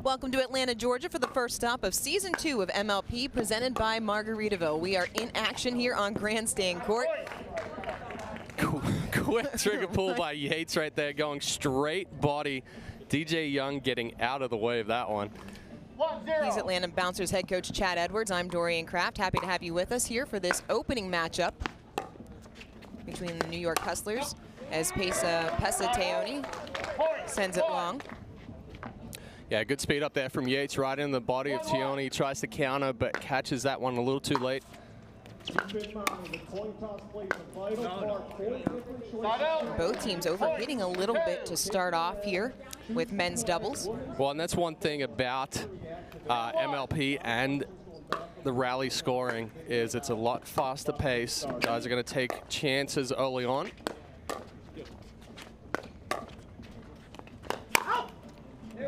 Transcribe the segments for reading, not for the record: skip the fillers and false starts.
Welcome to Atlanta, Georgia for the first stop of Season 2 of MLP presented by Margaritaville. We are in action here on Grandstand Court. Quick trigger pull by Yates right there, going straight body. DJ Young getting out of the way of that one. He's Atlanta Bouncers head coach Chad Edwards. I'm Dorian Kraft. Happy to have you with us here for this opening matchup between the New York Hustlers as Pesa Teoni sends it long. Yeah, good speed up there from Yates, right in the body of Teoni. Tries to counter, but catches that one a little too late. Both teams overhitting a little bit to start off here with men's doubles. Well, and that's one thing about MLP and the rally scoring is it's a lot faster pace. Guys are going to take chances early on.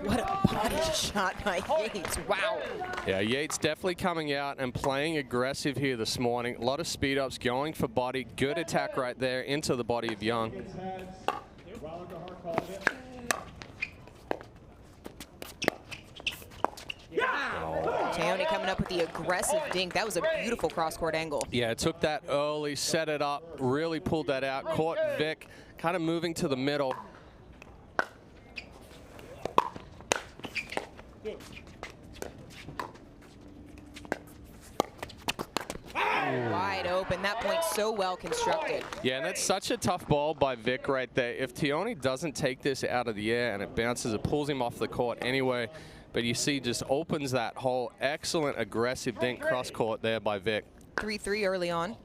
What a body shot by Yates. Wow. Yeah, Yates definitely coming out and playing aggressive here this morning. A lot of speed ups, going for body. Good attack right there into the body of Young. Teoni coming up with the aggressive dink. That was a beautiful cross-court angle. Yeah, took that early, set it up, really pulled that out. Caught Vic, kind of moving to the middle. Wide open. That point so well constructed. Yeah, and that's such a tough ball by Vic right there. If Teoni doesn't take this out of the air and it bounces, it pulls him off the court anyway. But you see, just opens that whole excellent aggressive dink cross court there by Vic. 3-3 early on.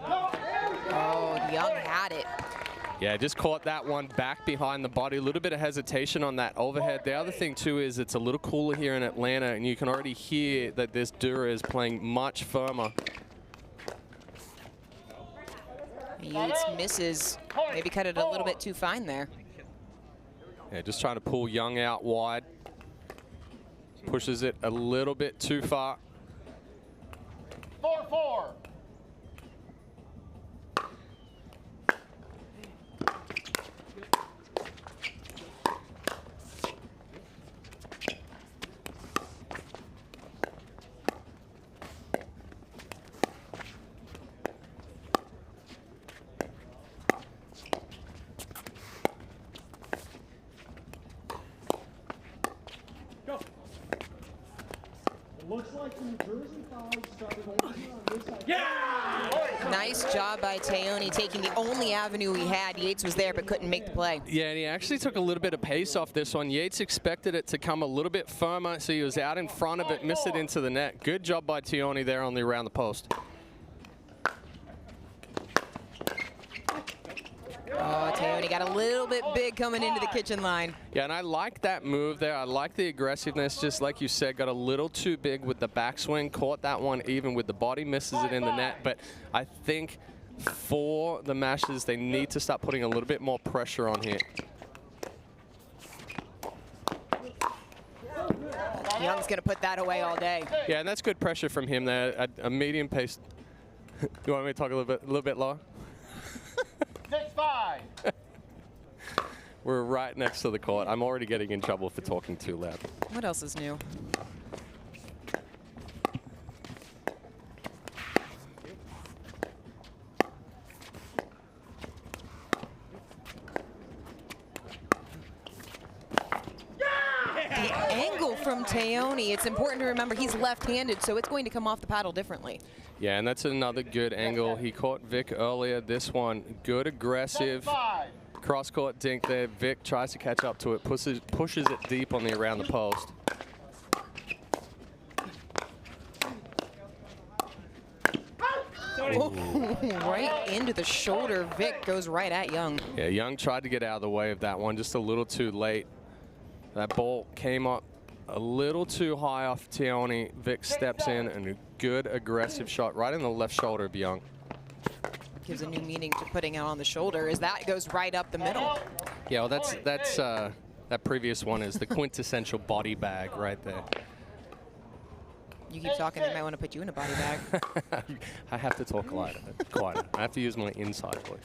Oh, Young had it. Yeah, just caught that one back behind the body. A little bit of hesitation on that overhead. The other thing, too, is it's a little cooler here in Atlanta, and you can already hear that this DUPR is playing much firmer. Yates misses. Maybe cut it a little bit too fine there. Yeah, just trying to pull Young out wide. Pushes it a little bit too far. 4-4. Looks like the New Jersey fouls started on this side. Yeah! Nice job by Teoni taking the only avenue he had. Yates was there but couldn't make the play. Yeah, and he actually took a little bit of pace off this one. Yates expected it to come a little bit firmer, so he was out in front of it, missed it into the net. Good job by Teoni there on the around the post. Oh, Teoni got a little bit big coming into the kitchen line. Yeah, and I like that move there. I like the aggressiveness, just like you said, got a little too big with the backswing, caught that one even with the body, misses it in the net. But I think for the Mashers, they need to start putting a little bit more pressure on here. Young's going to put that away all day. Yeah, and that's good pressure from him there. A medium pace. You want me to talk a little bit lower? 6-5. We're right next to the court. I'm already getting in trouble for talking too loud. What else is new? The angle from Teoni, it's important to remember he's left-handed, so it's going to come off the paddle differently. Yeah, and that's another good angle. He caught Vic earlier. This one, good aggressive cross-court dink there. Vic tries to catch up to it, pushes it deep on the around the post. Oh, right into the shoulder. Vic goes right at Young. Yeah, Young tried to get out of the way of that one, just a little too late. That ball came up a little too high off Teoni. Vic steps in and a good aggressive shot right in the left shoulder of Young. Gives a new meaning to putting it on the shoulder as that goes right up the middle. Yeah, well, that previous one is the quintessential body bag right there. You keep talking, they might want to put you in a body bag. I have to talk quieter. I have to use my inside voice.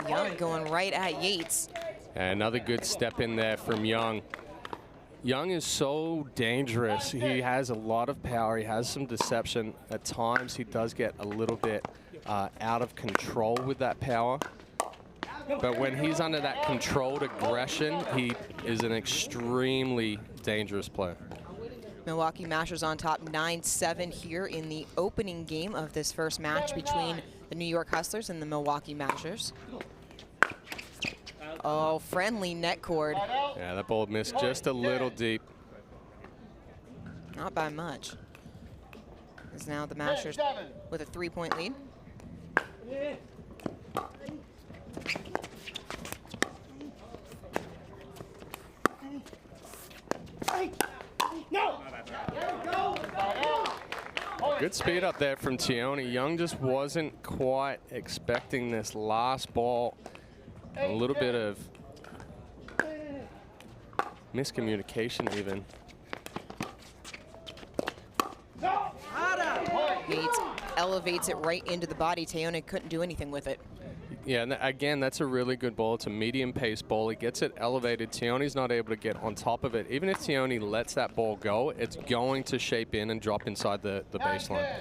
Young going right at Yates. And another good step in there from Young. Young is so dangerous. He has a lot of power. He has some deception. At times, he does get a little bit out of control with that power. But when he's under that controlled aggression, he is an extremely dangerous player. Milwaukee Mashers on top 9-7 here in the opening game of this first match between the New York Hustlers and the Milwaukee Mashers. Oh, friendly net cord. Yeah, that ball missed just a little deep. Not by much. Is now the Mashers with a 3-point lead. Good speed up there from Tioni. Young just wasn't quite expecting this last ball. A little bit of miscommunication even. Yates elevates it right into the body. Tioni couldn't do anything with it. Yeah, and again, that's a really good ball. It's a medium-paced ball. He gets it elevated. Tioni's not able to get on top of it. Even if Tioni lets that ball go, it's going to shape in and drop inside the baseline.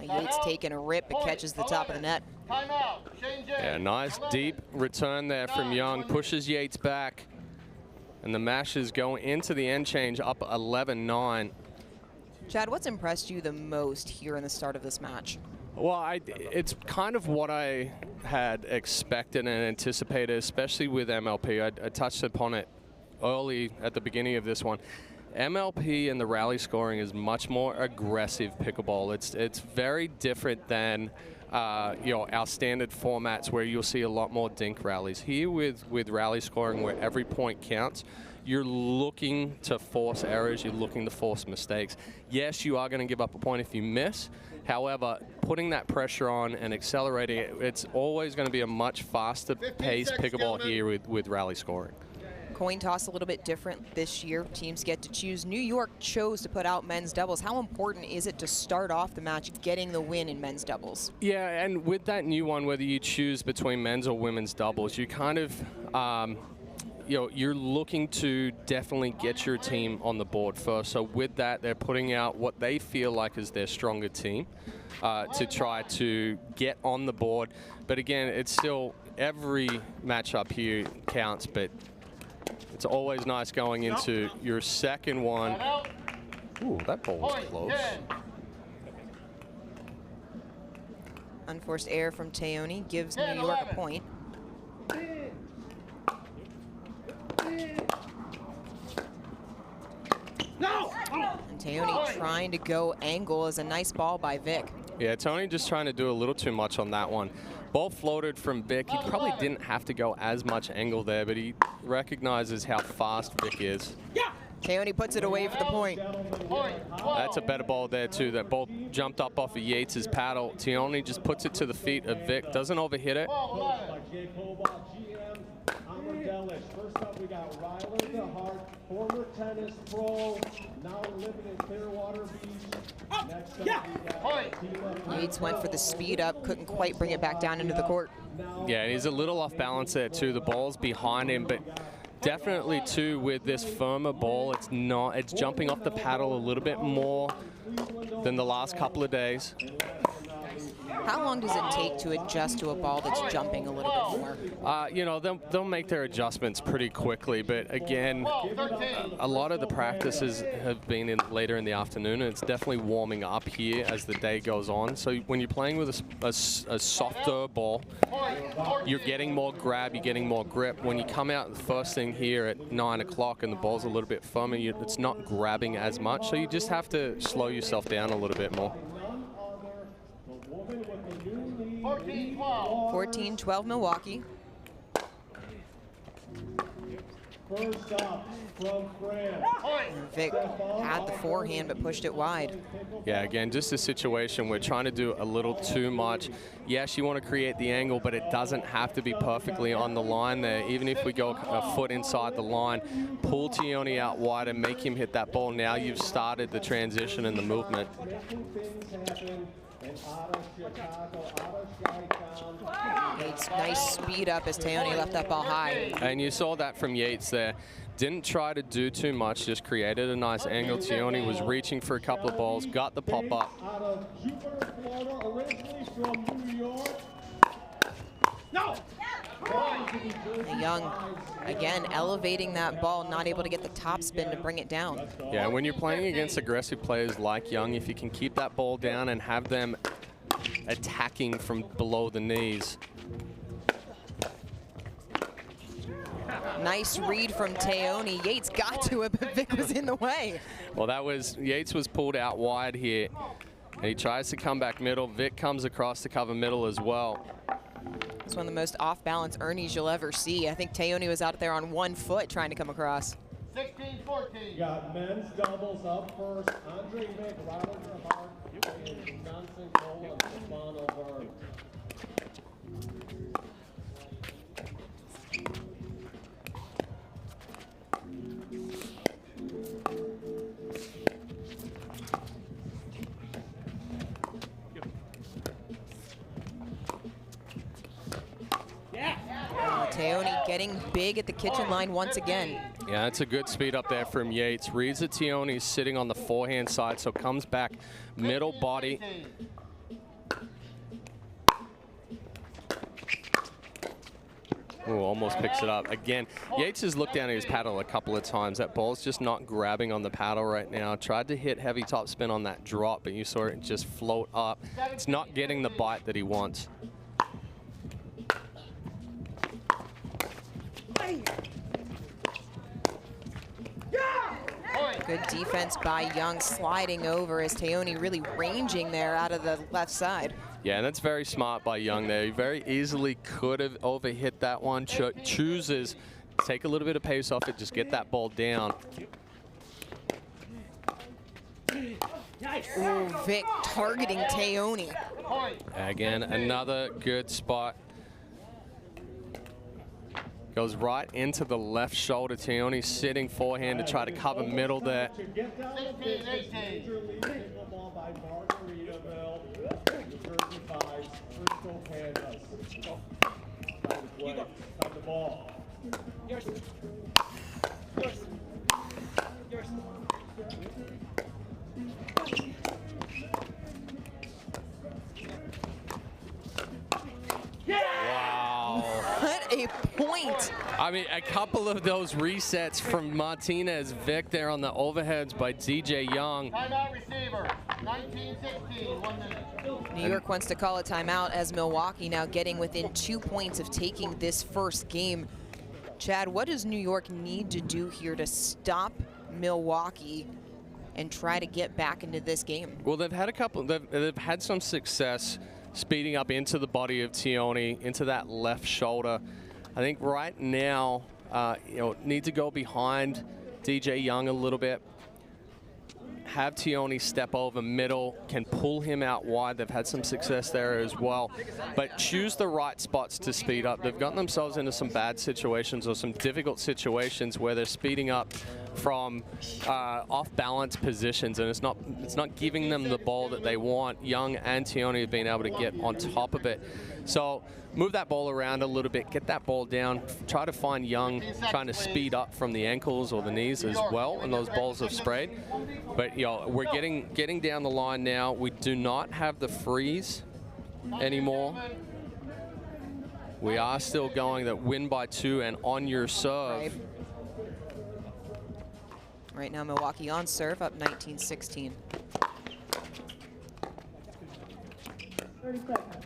Yates taking a rip, but catches the top of the net. Yeah, nice deep return there from Young. Pushes Yates back. And the Mashers go into the end change up 11-9. Chad, what's impressed you the most here in the start of this match? Well, it's kind of what I had expected and anticipated, especially with MLP. I touched upon it early at the beginning of this one. MLP and the rally scoring is much more aggressive pickleball. It's very different than our standard formats where you'll see a lot more dink rallies. Here with rally scoring where every point counts, you're looking to force errors, you're looking to force mistakes. Yes, you are going to give up a point if you miss. However, putting that pressure on and accelerating it, it's always going to be a much faster paced pickleball here with rally scoring. Coin toss a little bit different this year. Teams get to choose. New York chose to put out men's doubles. How important is it to start off the match getting the win in men's doubles? Yeah, and with that new one, whether you choose between men's or women's doubles, you kind of, you're looking to definitely get your team on the board first. So with that, they're putting out what they feel like is their stronger team to try to get on the board. But again, it's still every matchup here counts, but it's always nice going into your second one. Ooh, that ball was close. Unforced error from Tioni gives New York a point. And Tioni trying to go angle is a nice ball by Vic. Yeah, Tony just trying to do a little too much on that one. Ball floated from Vic. He probably didn't have to go as much angle there, but he recognizes how fast Vic is. Tioni puts it away for the point. That's a better ball there, too. That ball jumped up off of Yates' paddle. Tioni just puts it to the feet of Vic. Doesn't overhit it. First up, we got Ryler DeHart, former tennis pro, now living in Clearwater Beach. Next up, we got Yates went for the speed up, couldn't quite bring it back down into the court. Yeah, and he's a little off balance there, too. The ball's behind him, but definitely, too, with this firmer ball, it's jumping off the paddle a little bit more than the last couple of days. How long does it take to adjust to a ball that's jumping a little bit more? They'll make their adjustments pretty quickly, but again, a lot of the practices have been later in the afternoon, and it's definitely warming up here as the day goes on. So when you're playing with a softer ball, you're getting more grab, you're getting more grip. When you come out the first thing here at 9 o'clock and the ball's a little bit firmer, it's not grabbing as much, so you just have to slow yourself down a little bit more. 14-12 Milwaukee. First up from France. Vic had the forehand but pushed it wide. Yeah, again, just a situation where trying to do a little too much. Yes, you want to create the angle, but it doesn't have to be perfectly on the line there. Even if we go a foot inside the line, pull Tioni out wide and make him hit that ball. Now you've started the transition and the movement. And out of Chicago, out of Chi-Town. Yates, nice speed up as Teone left that ball high. And you saw that from Yates there. Didn't try to do too much, just created a nice angle. Teone was reaching for a couple of balls, got the pop up. Out of Jupiter, Florida, originally from New York. No! Young, again, elevating that ball, not able to get the top spin to bring it down. Yeah, when you're playing against aggressive players like Young, if you can keep that ball down and have them attacking from below the knees. Nice read from Teone. Yates got to it, but Vic was in the way. Well, Yates was pulled out wide here. And he tries to come back middle. Vic comes across to cover middle as well. It's one of the most off-balance Ernies you'll ever see. I think Teone was out there on 1 foot trying to come across. 16-14. Got men's doubles up first. Andre Vic, Ronald Hart, and Johnson Cole and Stefano Byrne. Teone getting big at the kitchen line once again. Yeah, it's a good speed up there from Yates. Reads that Teone's sitting on the forehand side, so comes back middle body. Ooh, almost picks it up. Again, Yates has looked down at his paddle a couple of times. That ball's just not grabbing on the paddle right now. Tried to hit heavy top spin on that drop, but you saw it just float up. It's not getting the bite that he wants. Good defense by Young, sliding over as Teone really ranging there out of the left side. Yeah, and that's very smart by Young there. He very easily could have overhit that one. Chooses to take a little bit of pace off it, just get that ball down. Ooh, Vic targeting Teone. Again, another good spot. Goes right into the left shoulder. Teone sitting forehand to try to cover middle there. 16-18. Major League Pickleball by Margaritaville. New Jersey 5s, Cirkul, Kansas. Time to play. Time the ball. Yours. Wow. What a point. I mean, a couple of those resets from Martinez. Vic there on the overheads by DJ Young. Timeout receiver, 19-16, 1 minute. New York wants to call a timeout as Milwaukee now getting within 2 points of taking this first game. Chad, what does New York need to do here to stop Milwaukee and try to get back into this game? Well, they've had some success speeding up into the body of Teone, into that left shoulder. I think right now, need to go behind DJ Young a little bit. Have Teone step over middle, can pull him out wide. They've had some success there as well. But choose the right spots to speed up. They've gotten themselves into some bad situations or some difficult situations where they're speeding up from off-balance positions, and it's not giving them the ball that they want. Young and Teone have been able to get on top of it. So move that ball around a little bit, get that ball down, try to find Young trying to speed up from the ankles or the knees as well, and those balls have sprayed. But we're getting down the line now. We do not have the freeze anymore. We are still going that win by 2 and on your serve. Right now, Milwaukee on serve, up 19-16. 30 seconds.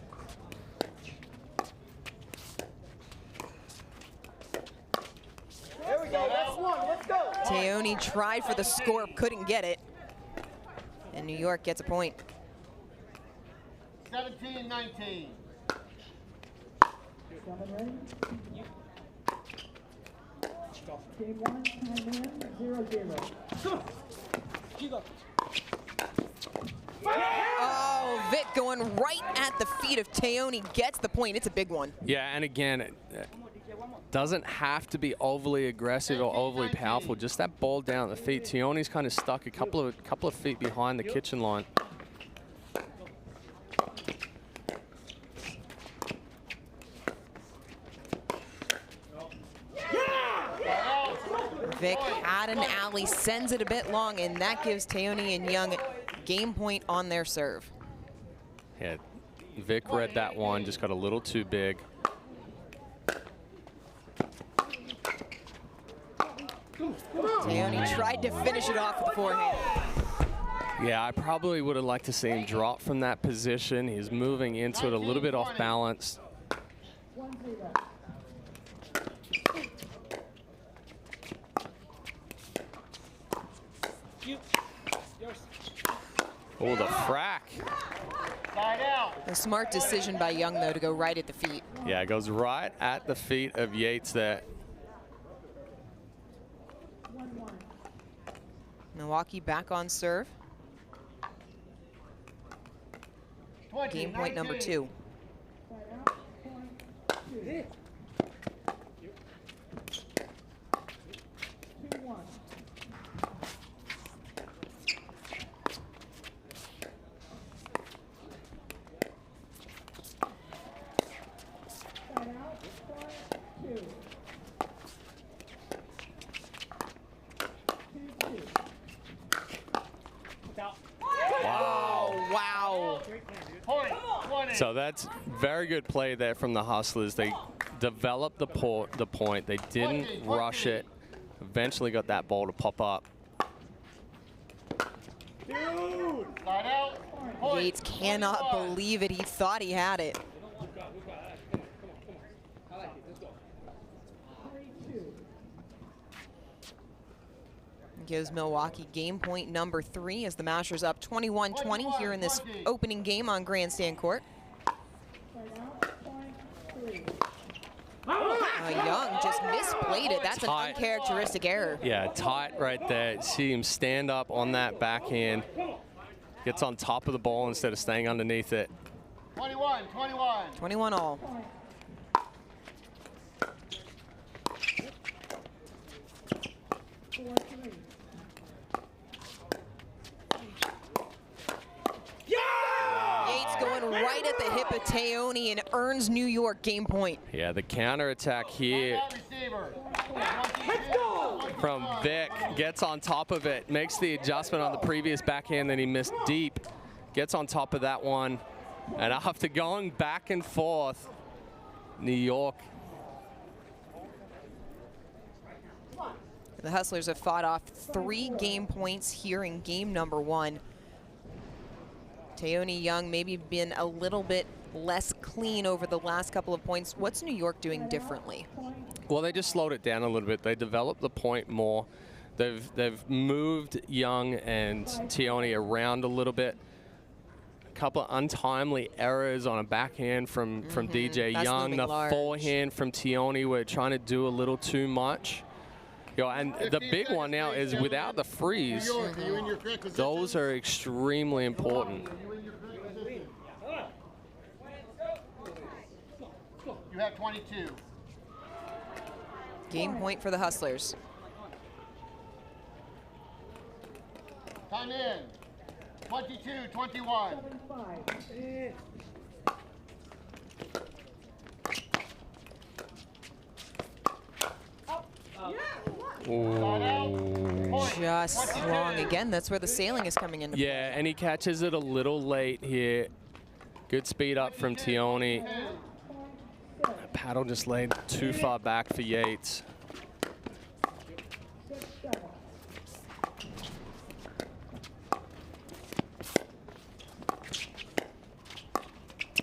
There we go, that's 1, let's go. Teone tried for the score, couldn't get it. And New York gets a point. 17-19. Coming ready? Game 1, time in, 0-0. Come on. You go. Oh, Vic going right at the feet of Teone, gets the point. It's a big one. Yeah, and again, it doesn't have to be overly aggressive or overly powerful. Just that ball down at the feet. Teone's kind of stuck a couple of feet behind the kitchen line. at an alley, sends it a bit long, and that gives Teone and Young game point on their serve. Yeah, Vic read that one, just got a little too big. Teone tried to finish it off with the forehand. Yeah, I probably would have liked to see him drop from that position. He's moving into it a little bit off balance. Oh, the frack. Side out. A smart decision by Young, though, to go right at the feet. Yeah, it goes right at the feet of Yates there. Milwaukee back on serve. 20, Game point number 2. Wow. Point, 20. So that's very good play there from the Hustlers. They developed the point. They didn't rush it. Eventually got that ball to pop up. Side out. Point, Yates cannot 21. believe it. He thought he had it. Gives Milwaukee game point number 3 as the Mashers up 21-20 here in this opening game on Grandstand Court. Young just misplayed it. That's an Tight. uncharacteristic error. Yeah, tight right there. See him stand up on that backhand. Gets on top of the ball instead of staying underneath it. 21, 21. 21 all. Yates going right at the hip of Teone and earns New York game point. Yeah, the counterattack here Receiver. from Vic. Gets on top of it. Makes the adjustment on the previous backhand that he missed deep. Gets on top of that one. And after going back and forth, New York. The Hustlers have fought off 3 game points here in game number 1. Teone Young maybe been a little bit less clean over the last couple of points. What's New York doing differently? Well, they just slowed it down a little bit. They developed the point more. They've moved Young and Teone around a little bit. A couple of untimely errors on a backhand from DJ That's Young. looming The large. forehand from Teone, we're trying to do a little too much. You know, and the big one now is without the freeze. New York, are you in your correct position? Those are extremely important. Are you in your correct position? You have 22. Game point for the Hustlers. Time in. 22, 21. Side out. Point, Just 22. long again. That's where the sailing is coming into play. Yeah, and he catches it a little late here. Good speed up from Teone. Paddle just laid too far back for Yates.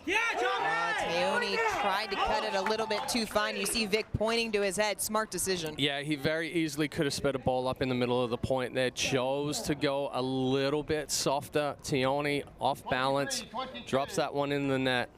Teone tried to cut it a little bit too fine. You see Vic pointing to his head. Smart decision. Yeah, he very easily could have sped a ball up in the middle of the point there. Chose to go a little bit softer. Teone off balance, 22. drops that one in the net.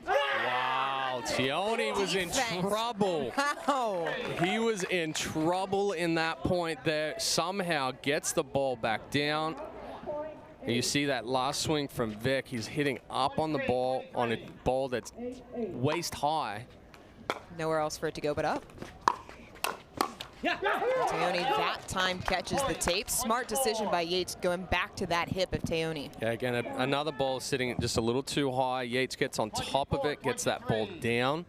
Wow, Teone was in Defense. trouble. Wow. He was in trouble in that point there. Somehow gets the ball back down. And you see that last swing from Vic. He's hitting up on the ball, on a ball that's waist high. Nowhere else for it to go but up. Teone that time catches the tape. Smart decision by Yates going back to that hip of Teone. Yeah, again, another ball sitting just a little too high. Yates gets on top of it, gets that ball down.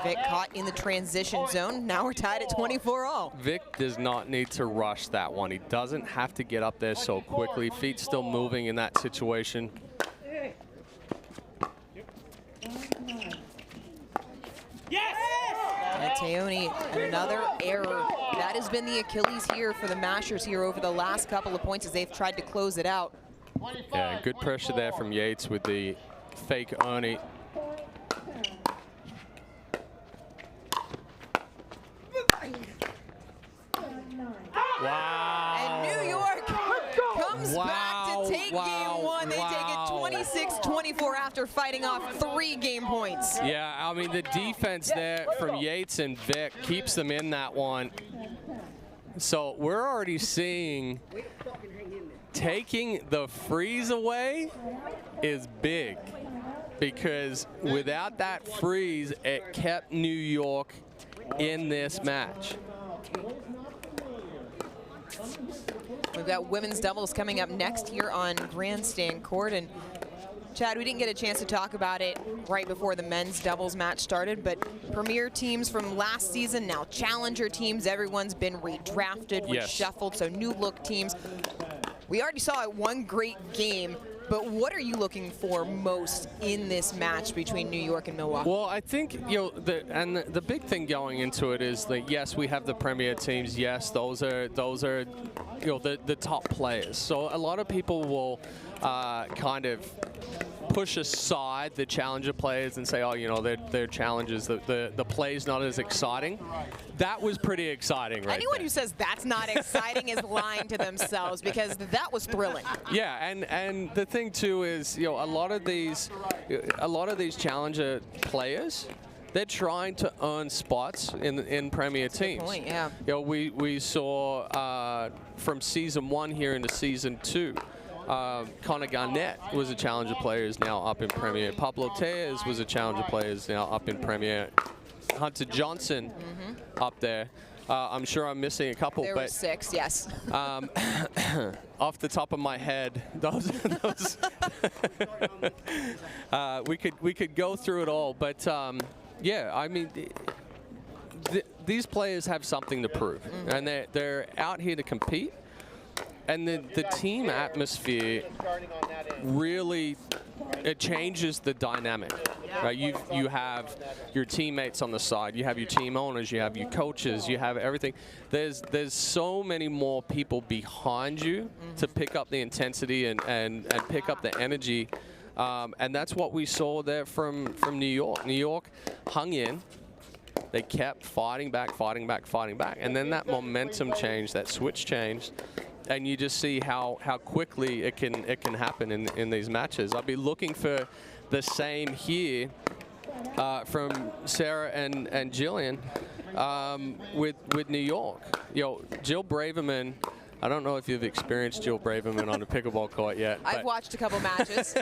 Vic caught in the transition zone. Now we're tied at 24-all. Vic does not need to rush that one. He doesn't have to get up there so quickly. Feet still moving in that situation. And Teone, another error. That has been the Achilles here for the Mashers here over the last couple of points as they've tried to close it out. Yeah, good pressure there from Yates with the fake Ernie. Wow. And New York comes back to take game one. They take it 26-24 after fighting off 3 game points. Yeah, I mean, the defense there from Yates and Vic keeps them in that one. So we're already seeing taking the freeze away is big, because without that freeze, it kept New York in this match. We've got women's doubles coming up next here on Grandstand Court. And Chad, we didn't get a chance to talk about it right before the men's doubles match started, but premier teams from last season, now challenger teams, everyone's been redrafted, reshuffled, so new look teams. We already saw one great game, but what are you looking for most in this match between New York and Milwaukee? Well, I think, you know, the big thing going into it is that, yes, we have the premier teams. Yes, those are you know, the top players. So a lot of people will kind of push aside the challenger players and say, oh, you know, they're challengers. The play's not as exciting. That was pretty exciting, right? Anyone who says that's not exciting is lying to themselves, because that was thrilling. Yeah, and the thing too is, you know, a lot of these challenger players, they're trying to earn spots in premier teams. Good point, yeah. You know, we saw from season 1 here into season 2. Connor Garnett was a challenger player, is now up in Premier. Pablo Tejas was a challenger player, is now up in Premier. Hunter Johnson up there. I'm sure I'm missing a couple. There were 6, yes. Off the top of my head, those we could go through it all, but yeah, I mean, these players have something to prove, and they're out here to compete. And the team atmosphere really, it changes the dynamic. Right? You have your teammates on the side, you have your team owners, you have your coaches, you have everything. There's so many more people behind you to pick up the intensity and pick up the energy. And that's what we saw there from New York. New York hung in. They kept fighting back, and then that momentum changed, that switch changed. And you just see how quickly it can happen in these matches. I'll be looking for the same here from Sarah and Jillian with New York. You know, Jill Braverman. I don't know if you've experienced Jill Braverman on a pickleball court yet. I've watched a couple matches.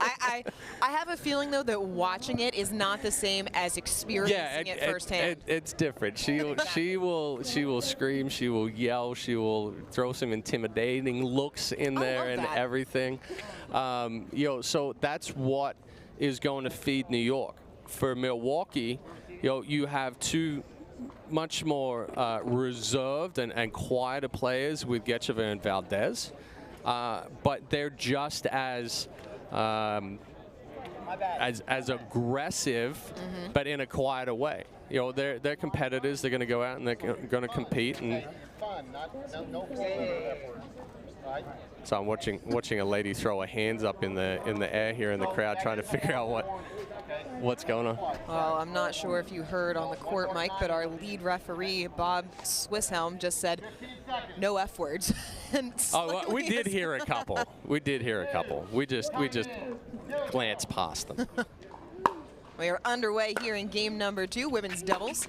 I have a feeling, though, that watching it is not the same as experiencing it firsthand. It's different. She will scream, she will yell, she will throw some intimidating looks in there and everything. You know, so that's what is going to feed New York. For Milwaukee, you know, you have 2 much more reserved and quieter players with Getcheva and Valdez, but they're just as aggressive, but in a quieter way. You know, they're competitors. They're going to go out and they're going to compete. And so I'm watching a lady throw her hands up in the air here in the crowd, trying to figure out what's going on. Well, I'm not sure if you heard on the court mic, but our lead referee, Bob Swisshelm, just said no F words. And well, we did hear a couple. We did hear a couple. We just glanced past them. We are underway here in game number 2, women's doubles.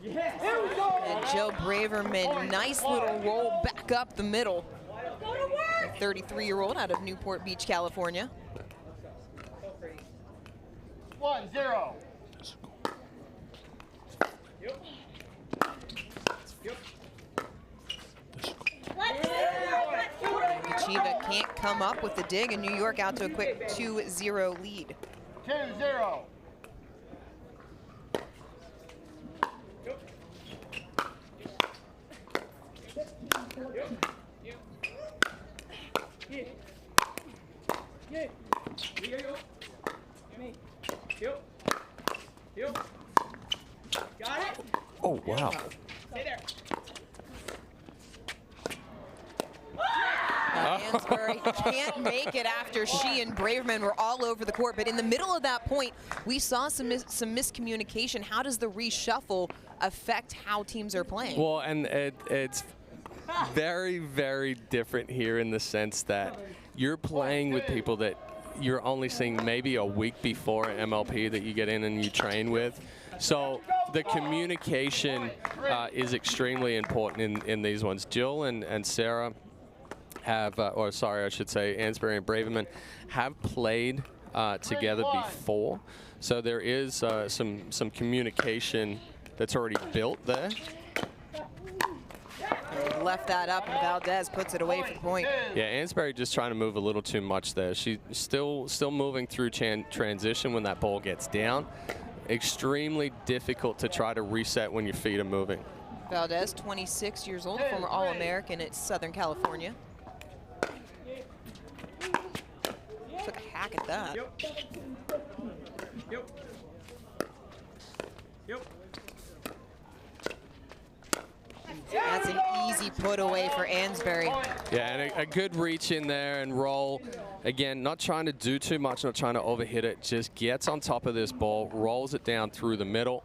And Joe Braverman, nice little roll back up the middle. A 33-year-old out of Newport Beach, California. 1-0. Kachiva can't come up with the dig, and New York out to a quick 2-0 lead. 2-0. Oh, wow. Hansberry can't make it after she and Braverman were all over the court. But in the middle of that point, we saw some miscommunication. How does the reshuffle affect how teams are playing? Well, and it's very, very different here in the sense that you're playing with people that you're only seeing maybe a week before MLP that you get in and you train with. So the communication is extremely important in these ones. Jill and Sarah have, or sorry, I should say, Ansbury and Braverman have played together before. So there is some communication that's already built there. They left that up, and Valdez puts it away for the point. Yeah, Ansbury just trying to move a little too much there. She's still moving through transition when that ball gets down. Extremely difficult to try to reset when your feet are moving. Valdez, 26 years old, former All-American at Southern California. Took a hack at that. That's an easy put away for Ansbury. Yeah, and a good reach in there and roll. Again, not trying to do too much, not trying to overhit it. Just gets on top of this ball, rolls it down through the middle.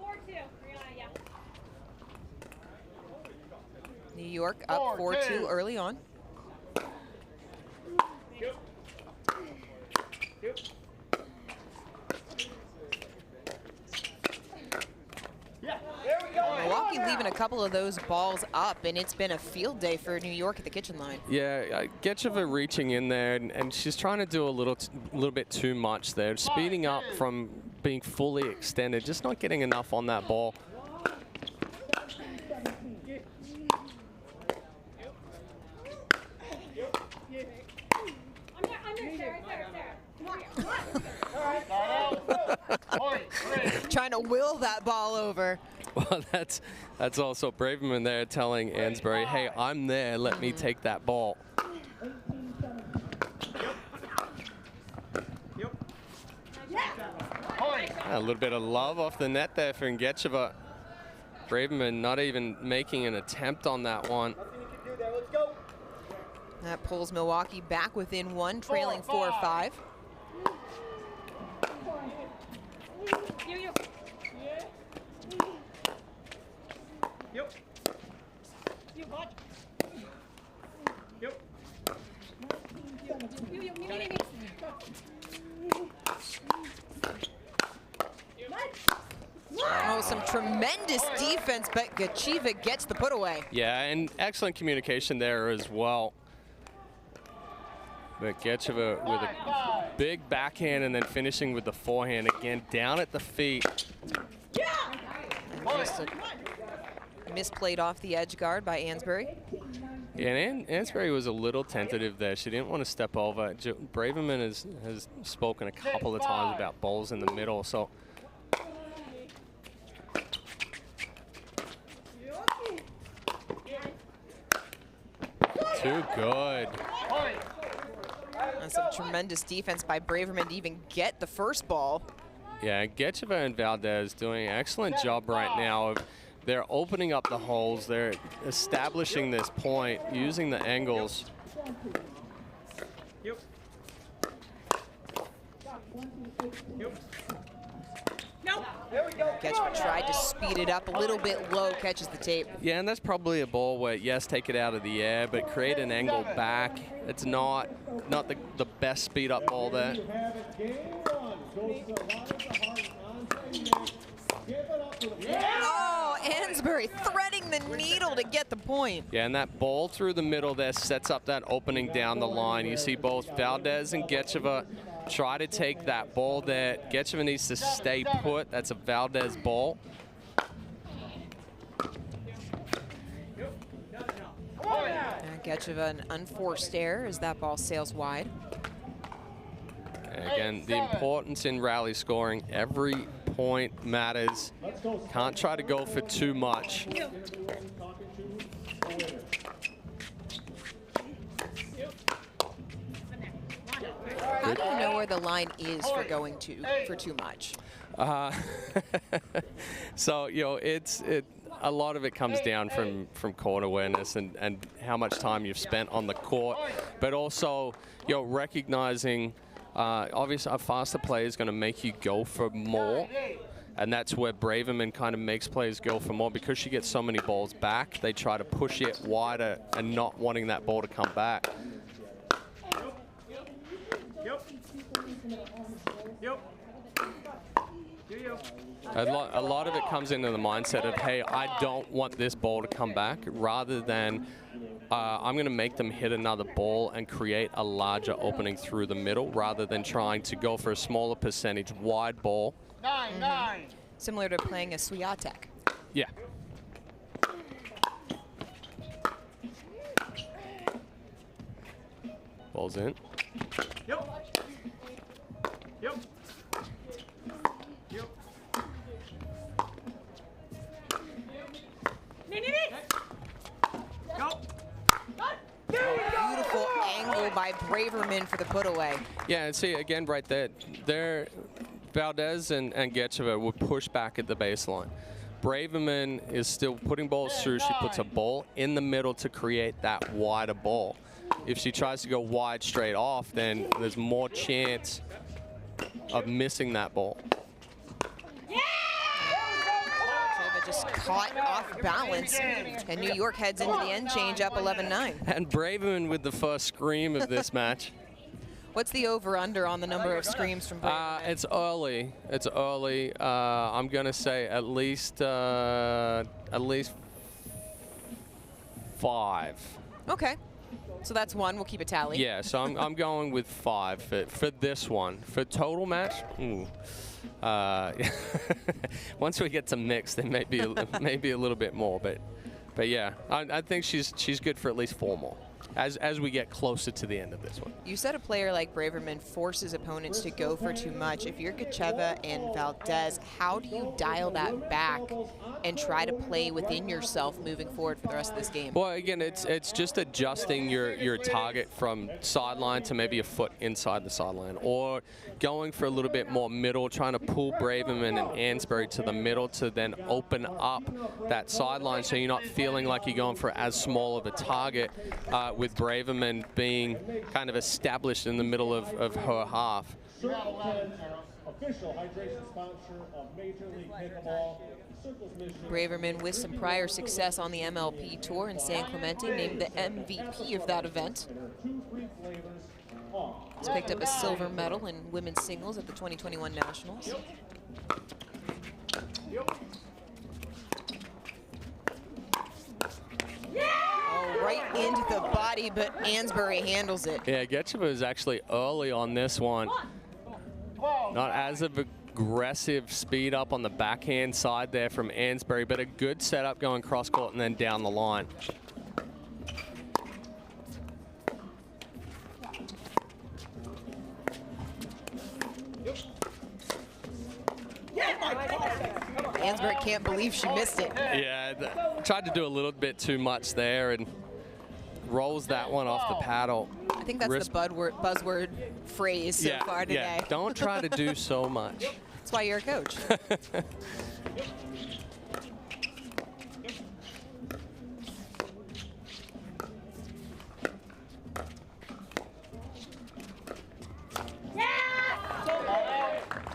New York up 4-2 early on. Milwaukee leaving a couple of those balls up, and it's been a field day for New York at the kitchen line. Yeah, Getcheva reaching in there, and she's trying to do a little bit too much there. Speeding up from being fully extended, just not getting enough on that ball. Trying to will that ball over. Well, that's also Braverman there telling Ansbury, hey, I'm there, let me take that ball. A little bit of love off the net there for Getcheva. Braverman not even making an attempt on that one. That pulls Milwaukee back within one, trailing 4-5. Oh, some tremendous defense, but Getcheva gets the put away. Yeah, and excellent communication there as well. But Getcheva with a big backhand and then finishing with the forehand again down at the feet. And just a misplayed off the edge guard by Ansbury. Yeah, and Ansbury was a little tentative there. She didn't want to step over. Braverman has spoken a couple of times about balls in the middle, so. Too good. And some tremendous defense by Braverman to even get the first ball. Yeah, Getcheva and Valdez doing an excellent job right now of they're opening up the holes, they're establishing this point, using the angles. Getcheva tried to speed it up a little bit low, catches the tape. Yeah, and that's probably a ball where, yes, take it out of the air, but create an angle back. It's not the best speed up ball there. Oh, Ansbury Ansbury threading the needle to get the point. Yeah, and that ball through the middle there sets up that opening down the line. You see both Valdez and Gecheva try to take that ball there. Gecheva needs to stay put. That's a Valdez ball. Gecheva, an unforced error as that ball sails wide. And again, the importance in rally scoring, every point matters. Can't try to go for too much. How do you know where the line is for going for too much? So, you know, a lot of it comes down from court awareness and how much time you've spent on the court, but also, you know, recognizing obviously a faster player is going to make you go for more, and that's where Braverman kind of makes players go for more. Because she gets so many balls back, they try to push it wider and not wanting that ball to come back. A lot of it comes into the mindset of, hey, I don't want this ball to come back, rather than I'm going to make them hit another ball and create a larger opening through the middle, rather than trying to go for a smaller percentage wide ball. 9-9. Similar to playing a Swiatek. Yeah. Ball's in. Yep. Yep. Yep. Go. Beautiful angle by Braverman for the put away. Yeah, and see, again, right there, Valdez and Gecheva would push back at the baseline. Braverman is still putting balls through. She puts a ball in the middle to create that wider ball. If she tries to go wide straight off, then there's more chance of missing that ball. Just caught off balance, and New York heads into the end change up 11-9. And Braverman with the first scream of this match. What's the over/under on the number of screams from Braverman? It's early. It's early. I'm gonna say at least 5. Okay, so that's one. We'll keep a tally. Yeah, so I'm going with 5 for this one. For total match, ooh. Once we get to mix, there may be a little bit more, but yeah, I think she's good for at least 4 more as we get closer to the end of this one. You said a player like Braverman forces opponents to go for too much. If you're Gecheva and Valdez, how do you dial that back and try to play within yourself moving forward for the rest of this game? Well, again, it's just adjusting your target from sideline to maybe a foot inside the sideline, or going for a little bit more middle, trying to pull Braverman and Ansbury to the middle to then open up that sideline, so you're not feeling like you're going for as small of a target, with Braverman being kind of established in the middle of her half. Cirkul, official hydration sponsor of Major League Pickleball. Braverman, with some prior success on the MLP tour in San Clemente, named the MVP of that event. He's picked up a silver medal in women's singles at the 2021 Nationals. Oh, right into the body, but Ansbury handles it. Yeah, Gecheva is actually early on this one. Not as of aggressive speed up on the backhand side there from Ansbury, but a good setup going cross court and then down the line. Ansbury can't believe she missed it. Yeah, tried to do a little bit too much there and rolls that one off the paddle. I think that's the buzzword phrase so far today. Yeah, don't try to do so much. That's why you're a coach.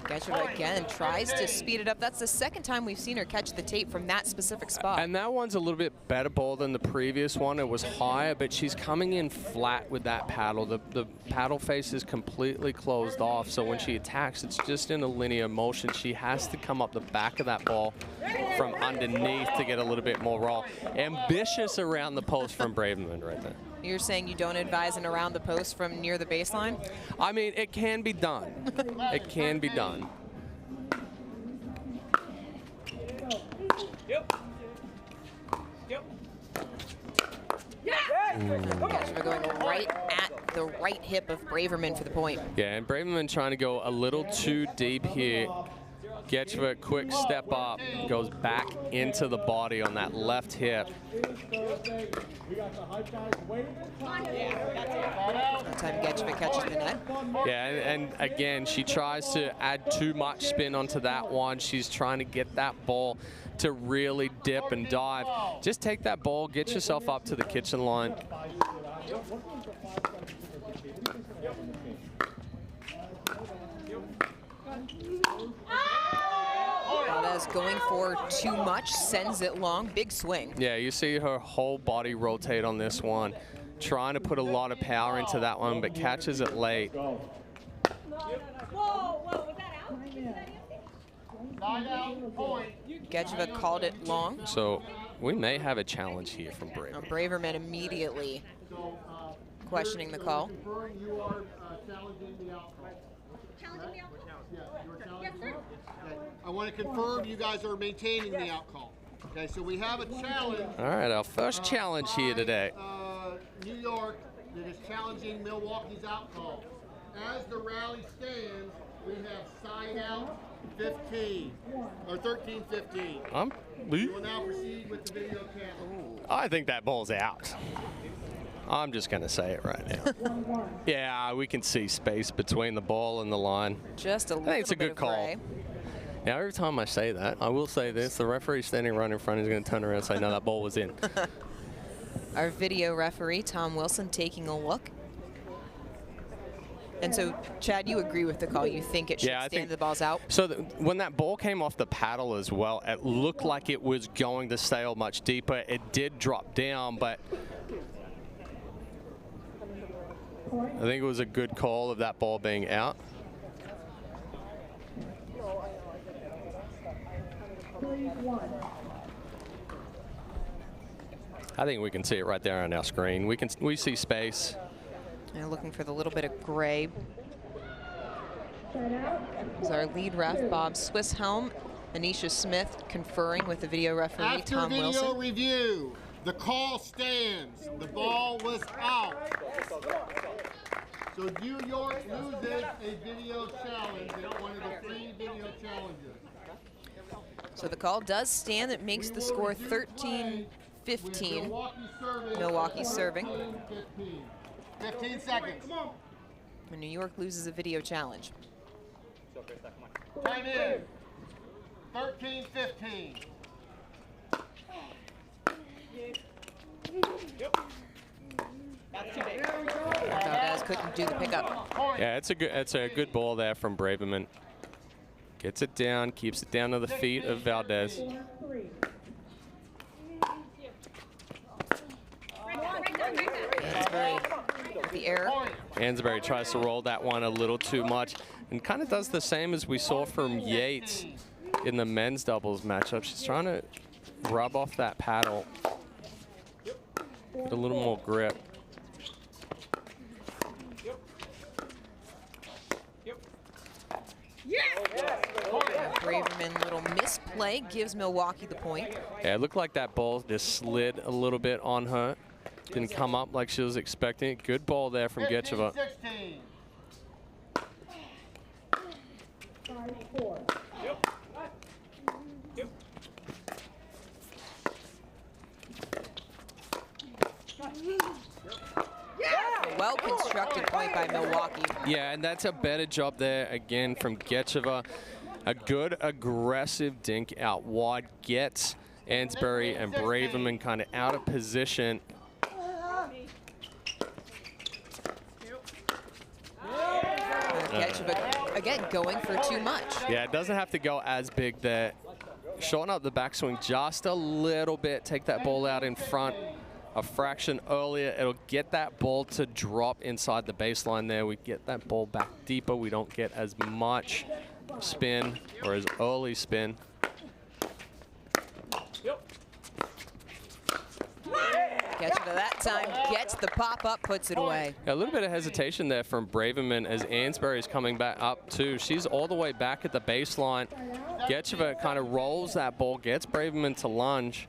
Gecheva again, tries to speed it up. That's the second time we've seen her catch the tape from that specific spot. And that one's a little bit better ball than the previous one. It was higher, but she's coming in flat with that paddle. The paddle face is completely closed off, so when she attacks, it's just in a linear motion. She has to come up the back of that ball from underneath to get a little bit more roll. Ambitious around the post from Braverman right there. You're saying you don't advise an around the post from near the baseline? I mean, it can be done. It can be done. We're going right at the right hip of Braverman for the point. Yeah, and Braverman trying to go a little too deep here. Getchva, quick step up, goes back into the body on that left hip. That time Getchva catches the net. Yeah, and again, she tries to add too much spin onto that one. She's trying to get that ball to really dip and dive. Just take that ball, get yourself up to the kitchen line. Valdez going for too much, sends it long, big swing. Yeah, you see her whole body rotate on this one. Trying to put a lot of power into that one, but catches it late. Getchva called it long. So we may have a challenge here from Braverman. Braverman immediately questioning the call. I want to confirm you guys are maintaining the out call. Okay, so we have a challenge. All right, our first challenge here today. New York that is challenging Milwaukee's out call. As the rally stands, we have side out 15 or 13-15. We will now proceed with the video camera. I think that ball's out. I'm just going to say it right now. Yeah, we can see space between the ball and the line. Just a little I think it's a bit good of call. gray. Now, every time I say that, I will say this. The referee standing right in front is going to turn around and say, no, that ball was in. Our video referee, Tom Wilson, taking a look. And so, Chad, you agree with the call. You think it should stand the ball's out? So when that ball came off the paddle as well, it looked like it was going to sail much deeper. It did drop down, but I think it was a good call of that ball being out. I think we can see it right there on our screen. We see space. Now looking for the little bit of gray. This is our lead ref, Bob Swisshelm. Anisha Smith conferring with the video referee, Tom Wilson. After video review, the call stands. The ball was out. So New York loses a video challenge at one of the 3 video challenges. So the call does stand. It makes the score 13-15. Milwaukee serving. 15 seconds. And New York loses a video challenge. Time in. 13-15. Valdez couldn't do the pickup. Yeah, it's a good ball there from Braverman. Gets it down, keeps it down to the feet of Valdez. The error. Ansbury tries to roll that one a little too much and kind of does the same as we saw from Yates in the men's doubles matchup. She's trying to rub off that paddle. Get a little more grip. Braverman, little misplay, gives Milwaukee the point. Yeah, it looked like that ball just slid a little bit on her. Didn't come up like she was expecting. Good ball there from Getchva. 16. Well-constructed point by Milwaukee. Yeah, and that's a better job there again from Getchva. A good aggressive dink out wide gets Ansbury and Braverman kind of out of position. again, going for too much. Yeah, it doesn't have to go as big there. Shorten up the backswing just a little bit. Take that ball out in front a fraction earlier. It'll get that ball to drop inside the baseline there. We get that ball back deeper. We don't get as much spin or as early spin. Gets it that time, gets the pop-up, puts it away. A little bit of hesitation there from Braverman as Ansbury's coming back up too. She's all the way back at the baseline. Getcheva kind of rolls that ball, gets Braverman to lunge.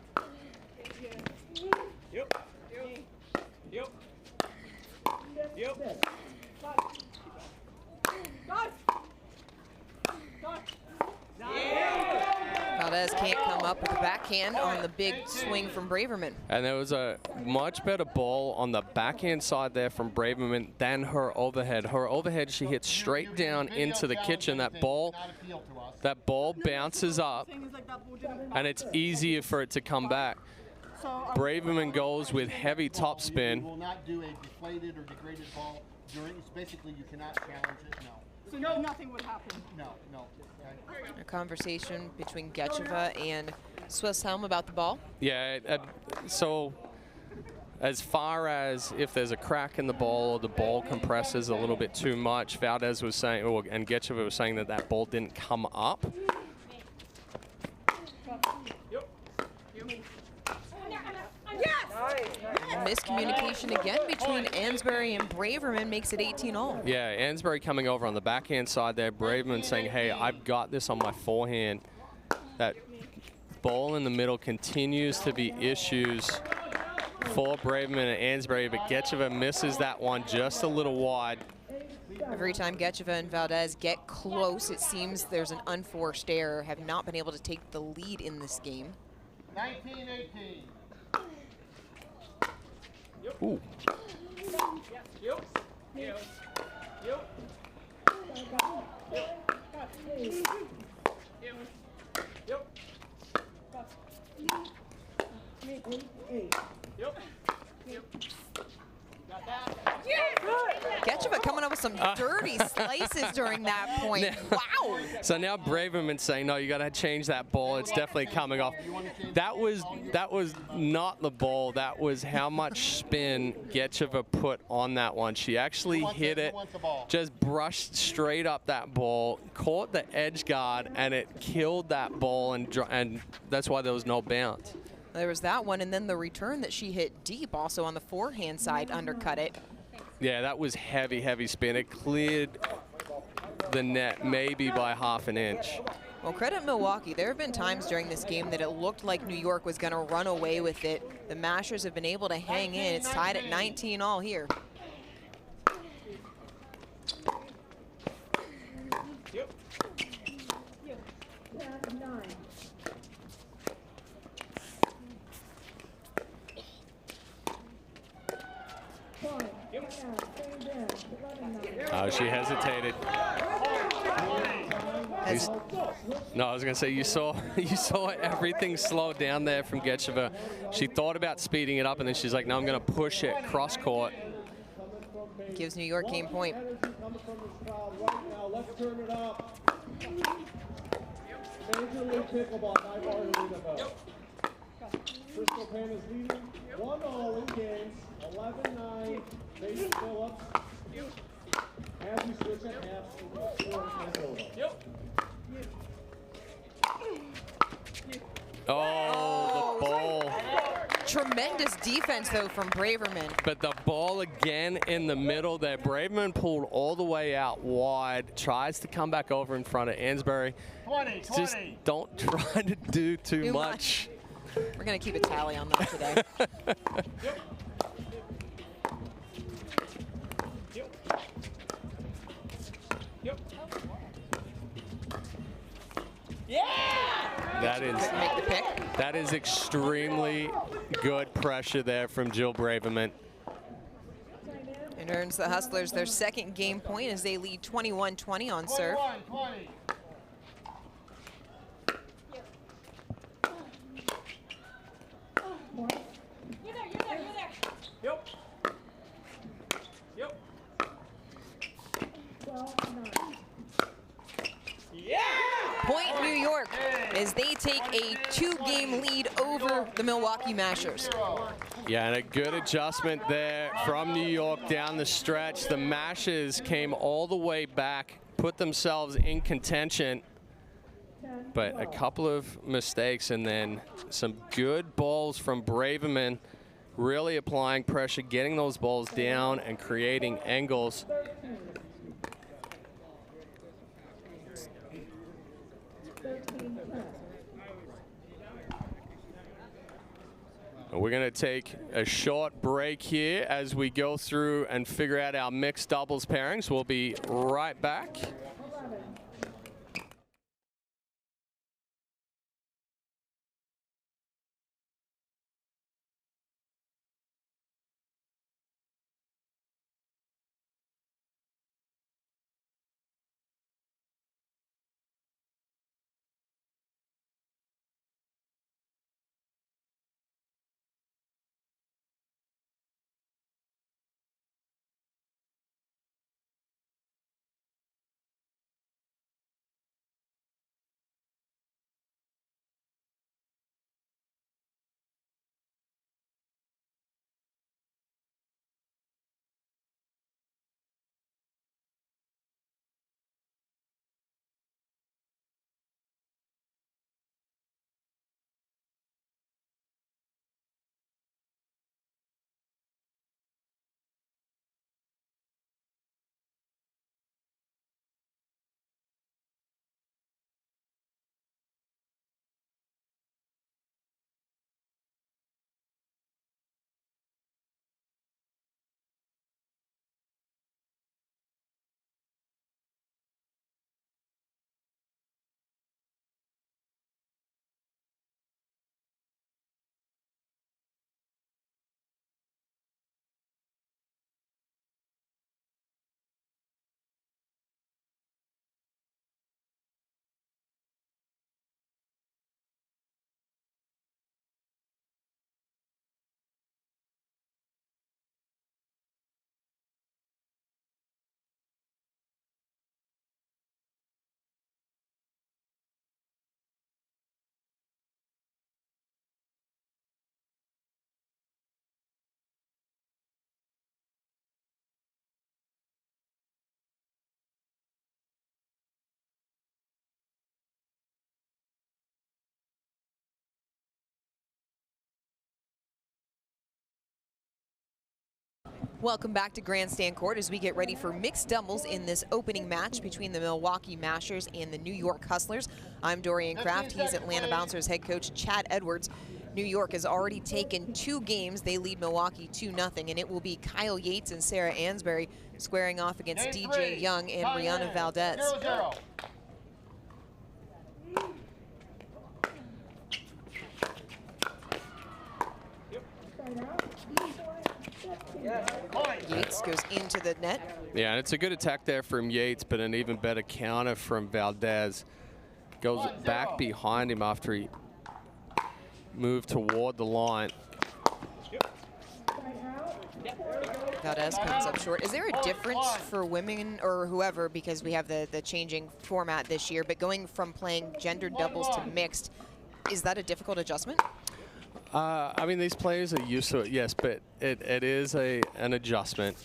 Valdez can't come up with a backhand on the big swing from Braverman. And there was a much better ball on the backhand side there from Braverman than her overhead. Her overhead, she hits straight down into the kitchen. That ball bounces up, and it's easier for it to come back. Braverman goes with heavy topspin. will not do a deflated or degraded ball during. Basically, you cannot challenge it. No. So no, nothing would happen. No. Okay. A conversation between Getcheva and Swisshelm about the ball. Yeah, so as far as if there's a crack in the ball or the ball compresses a little bit too much, Valdez was saying, and Getcheva was saying that that ball didn't come up. Miscommunication again between Ansbury and Braverman makes it 18-all. Yeah, Ansbury coming over on the backhand side there. Braverman saying, hey, I've got this on my forehand. That ball in the middle continues to be issues for Braverman and Ansbury, but Getcheva misses that one just a little wide. Every time Getcheva and Valdez get close, it seems there's an unforced error, have not been able to take the lead in this game. 19-18. Ooh. Getcheva coming up with some dirty slices during that point. Wow. So now Braverman's saying, no, you got to change that ball. It's definitely coming off. That was not the ball. That was how much spin Getcheva put on that one. She actually hit it, just brushed straight up that ball, caught the edge guard, and it killed that ball, and that's why there was no bounce. There was that one, and then the return that she hit deep also on the forehand side undercut it. Yeah, that was heavy, heavy spin. It cleared the net maybe by half an inch. Well, credit Milwaukee. There have been times during this game that it looked like New York was going to run away with it. The Mashers have been able to hang in. It's tied at 19-all here. Oh, she hesitated. No, I was gonna say you saw everything slow down there from Getcheva. She thought about speeding it up, and then she's like, "No, I'm gonna push it cross court." Gives New York game point. Let's turn it up. Major League Pickleball by Margaritaville. Crystal Pan is leading 1-0 in games, 11-9. Mason Phillips. As you switch at half, Oh, the ball. Tremendous defense, though, from Braverman. But the ball again in the middle there. Braverman pulled all the way out wide, tries to come back over in front of Ansbury. 20. Just don't try to do too much. We're going to keep a tally on that today. That is extremely good pressure there from Jill Braverman. It earns the Hustlers their second game point as they lead 21-20 on serve. 21-20. You're there. Yep. as they take a 2-game lead over the Milwaukee Mashers. Yeah, and a good adjustment there from New York down the stretch. The Mashers came all the way back, put themselves in contention, but a couple of mistakes and then some good balls from Braverman, really applying pressure, getting those balls down and creating angles. We're going to take a short break here as we go through and figure out our mixed doubles pairings. We'll be right back. Welcome back to Grandstand Court as we get ready for mixed doubles in this opening match between the Milwaukee Mashers and the New York Hustlers. I'm Dorian Kraft. He's Atlanta Bouncers head coach Chad Edwards. New York has already taken 2 games. They lead Milwaukee 2-0, and it will be Kyle Yates and Sarah Ansberry squaring off against DJ Young and Brianna Valdez. 0-0. Yates goes into the net. Yeah, and it's a good attack there from Yates, but an even better counter from Valdez. Goes back behind him after he moved toward the line. Valdez comes up short. Is there a difference for women or whoever, because we have the changing format this year, but going from playing gendered doubles to mixed, is that a difficult adjustment? I mean, these players are used to it, yes, but it is an adjustment.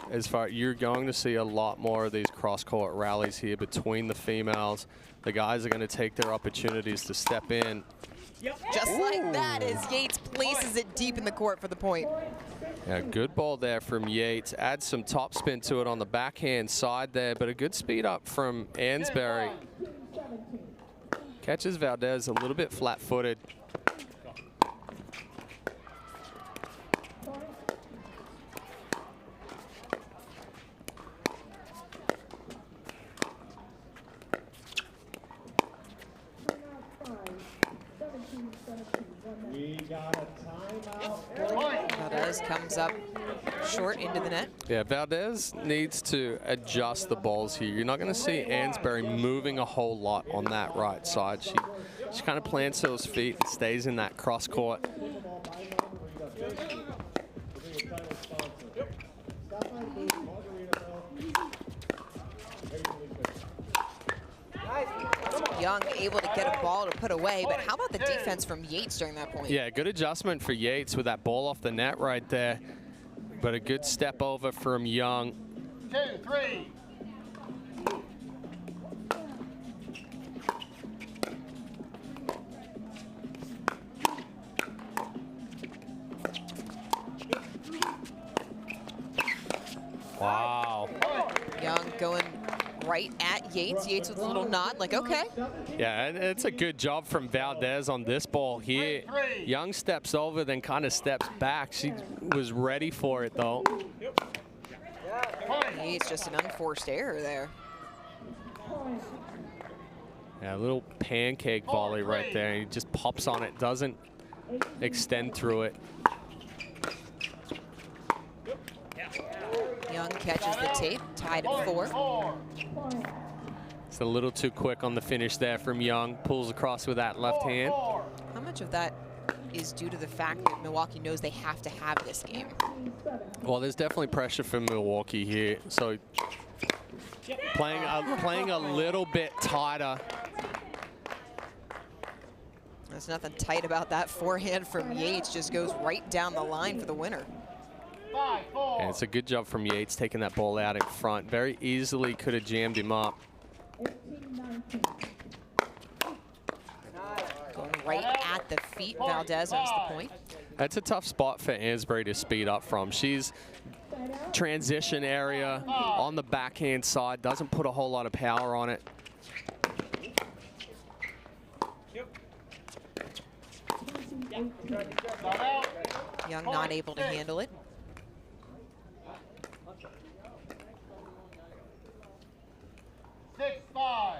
As far you're going to see a lot more of these cross-court rallies here between the females. The guys are going to take their opportunities to step in. Just like that, as Yates places it deep in the court for the point. Yeah, good ball there from Yates. Adds some topspin to it on the backhand side there, but a good speed up from Ansberry. Catches Valdez a little bit flat-footed. We got a timeout. Valdez comes up short into the net. Yeah, Valdez needs to adjust the balls here. You're not going to see Ansberry moving a whole lot on that right side. She kind of plants those feet and stays in that cross court. Young able to get a ball to put away, but how about the defense from Yates during that point? Yeah, good adjustment for Yates with that ball off the net right there. But a good step over from Young. 2, 3. Wow. Young going right at Yates. Yates with a little nod, like, okay. Yeah, and it's a good job from Valdez on this ball here. Young steps over, then kind of steps back. She was ready for it, though. Yates just an unforced error there. Yeah, a little pancake volley right there. He just pops on it, doesn't extend through it. Young catches the tape, tied at 4. It's a little too quick on the finish there from Young. Pulls across with that left hand. How much of that is due to the fact that Milwaukee knows they have to have this game? Well, there's definitely pressure for Milwaukee here. So playing a little bit tighter. There's nothing tight about that forehand from Yates. Just goes right down the line for the winner. 5, 4. And it's a good job from Yates taking that ball out in front. Very easily could have jammed him up. Going right at the feet. Valdez earns the point. That's a tough spot for Ansbury to speed up from. She's transition area on the backhand side. Doesn't put a whole lot of power on it. Young not able to handle it. 6, 5.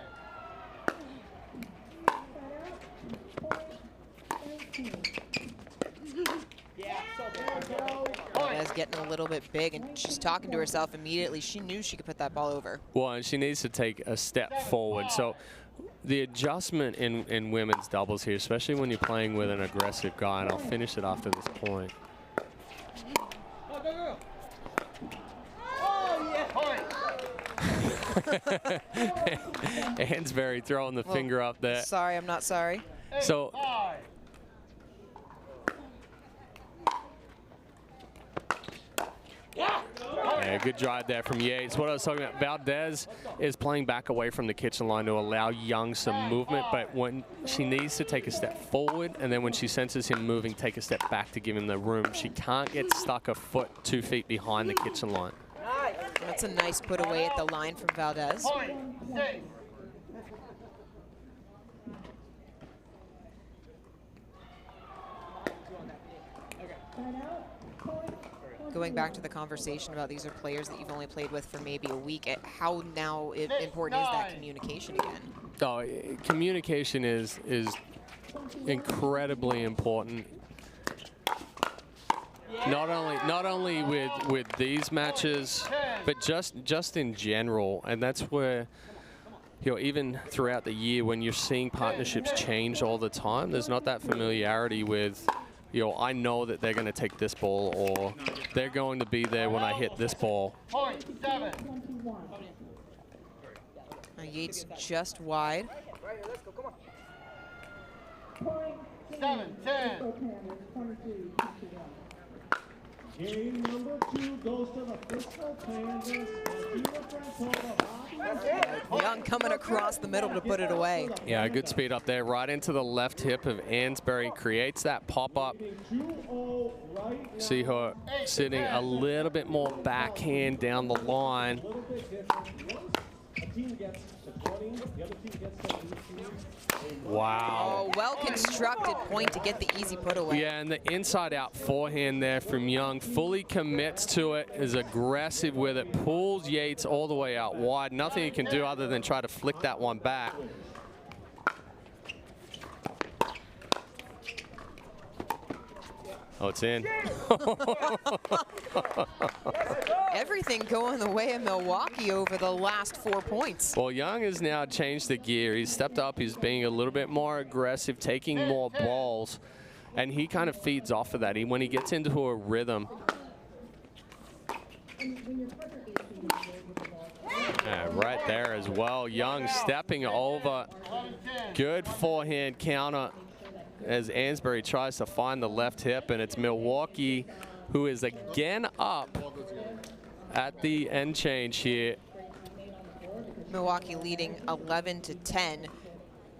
Valdez getting a little bit big, and she's talking to herself immediately. She knew she could put that ball over. Well, and she needs to take a step forward. So the adjustment in women's doubles here, especially when you're playing with an aggressive guy, and I'll finish it after this point. Ansbury throwing the finger up there. Sorry, I'm not sorry. So yeah, good drive there from Yates. What I was talking about, Valdez is playing back away from the kitchen line to allow Young some movement, but when she needs to take a step forward, and then when she senses him moving, take a step back to give him the room. She can't get stuck a foot 2 feet behind the kitchen line. That's a nice put away at the line from Valdez. Going back to the conversation about these are players that you've only played with for maybe a week, how now important is that communication again? Oh, communication is incredibly important. Not only with these matches, but just in general, and that's where, you know, even throughout the year when you're seeing partnerships change all the time, there's not that familiarity with, you know, I know that they're going to take this ball, or they're going to be there when I hit this ball. Yates just wide. 7, 10. Game number 2 goes to the Frisco Pandas. Young coming across the middle to put it away. Yeah, good speed up there, right into the left hip of Ansbury. Creates that pop-up. See her sitting a little bit more backhand down the line. Wow. Oh, well-constructed point to get the easy put away. Yeah, and the inside-out forehand there from Young. Fully commits to it, is aggressive with it, pulls Yates all the way out wide. Nothing he can do other than try to flick that one back. Oh, it's in. Everything going the way of Milwaukee over the last 4 points. Well, Young has now changed the gear. He's stepped up. He's being a little bit more aggressive, taking more balls, and he kind of feeds off of that. When he gets into a rhythm. right there as well. Young stepping over. Good forehand counter as Ansbury tries to find the left hip, and it's Milwaukee who is again up at the end change here. Milwaukee leading 11-10.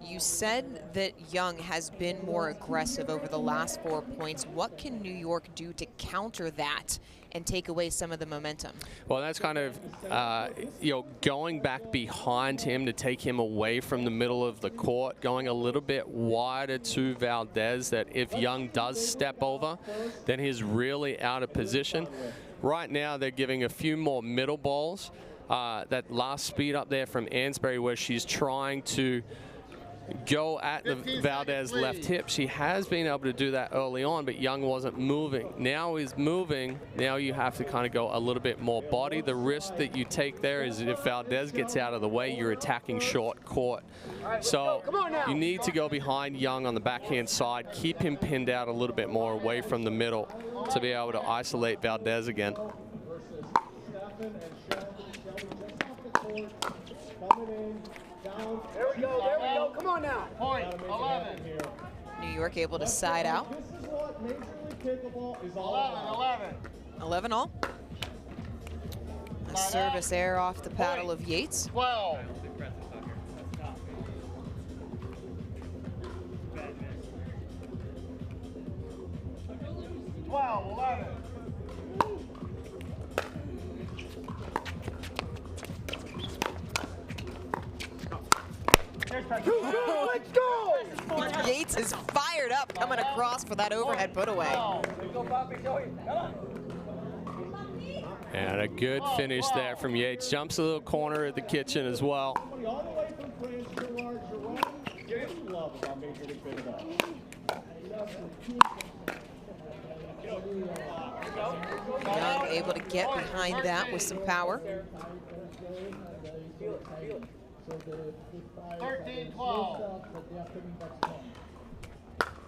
You said that Young has been more aggressive over the last 4 points. What can New York do to counter that and take away some of the momentum? Well, that's kind of, going back behind him to take him away from the middle of the court, going a little bit wider to Valdez, that if Young does step over, then he's really out of position. Right now, they're giving a few more middle balls. That last speed up there from Ansbury where she's trying to go at the Valdez left hip. She has been able to do that early on, but Young wasn't moving. Now he's moving. Now you have to kind of go a little bit more body. The risk that you take there is if Valdez gets out of the way, you're attacking short court. So you need to go behind Young on the backhand side, keep him pinned out a little bit more away from the middle to be able to isolate Valdez again. There we go, come on now. Point 11. New York able to side out. This is what Major League Pickleball is all 11, about. 11 all. A service error off the paddle of Yates. 12. Let's go! Yates is fired up coming across for that overhead put away. And a good finish there from Yates. Jumps a little corner at the kitchen as well. All the way from France, Gerard Jerome. What do you love about Major League Pickleball? Young able to get behind that with some power. 13-12.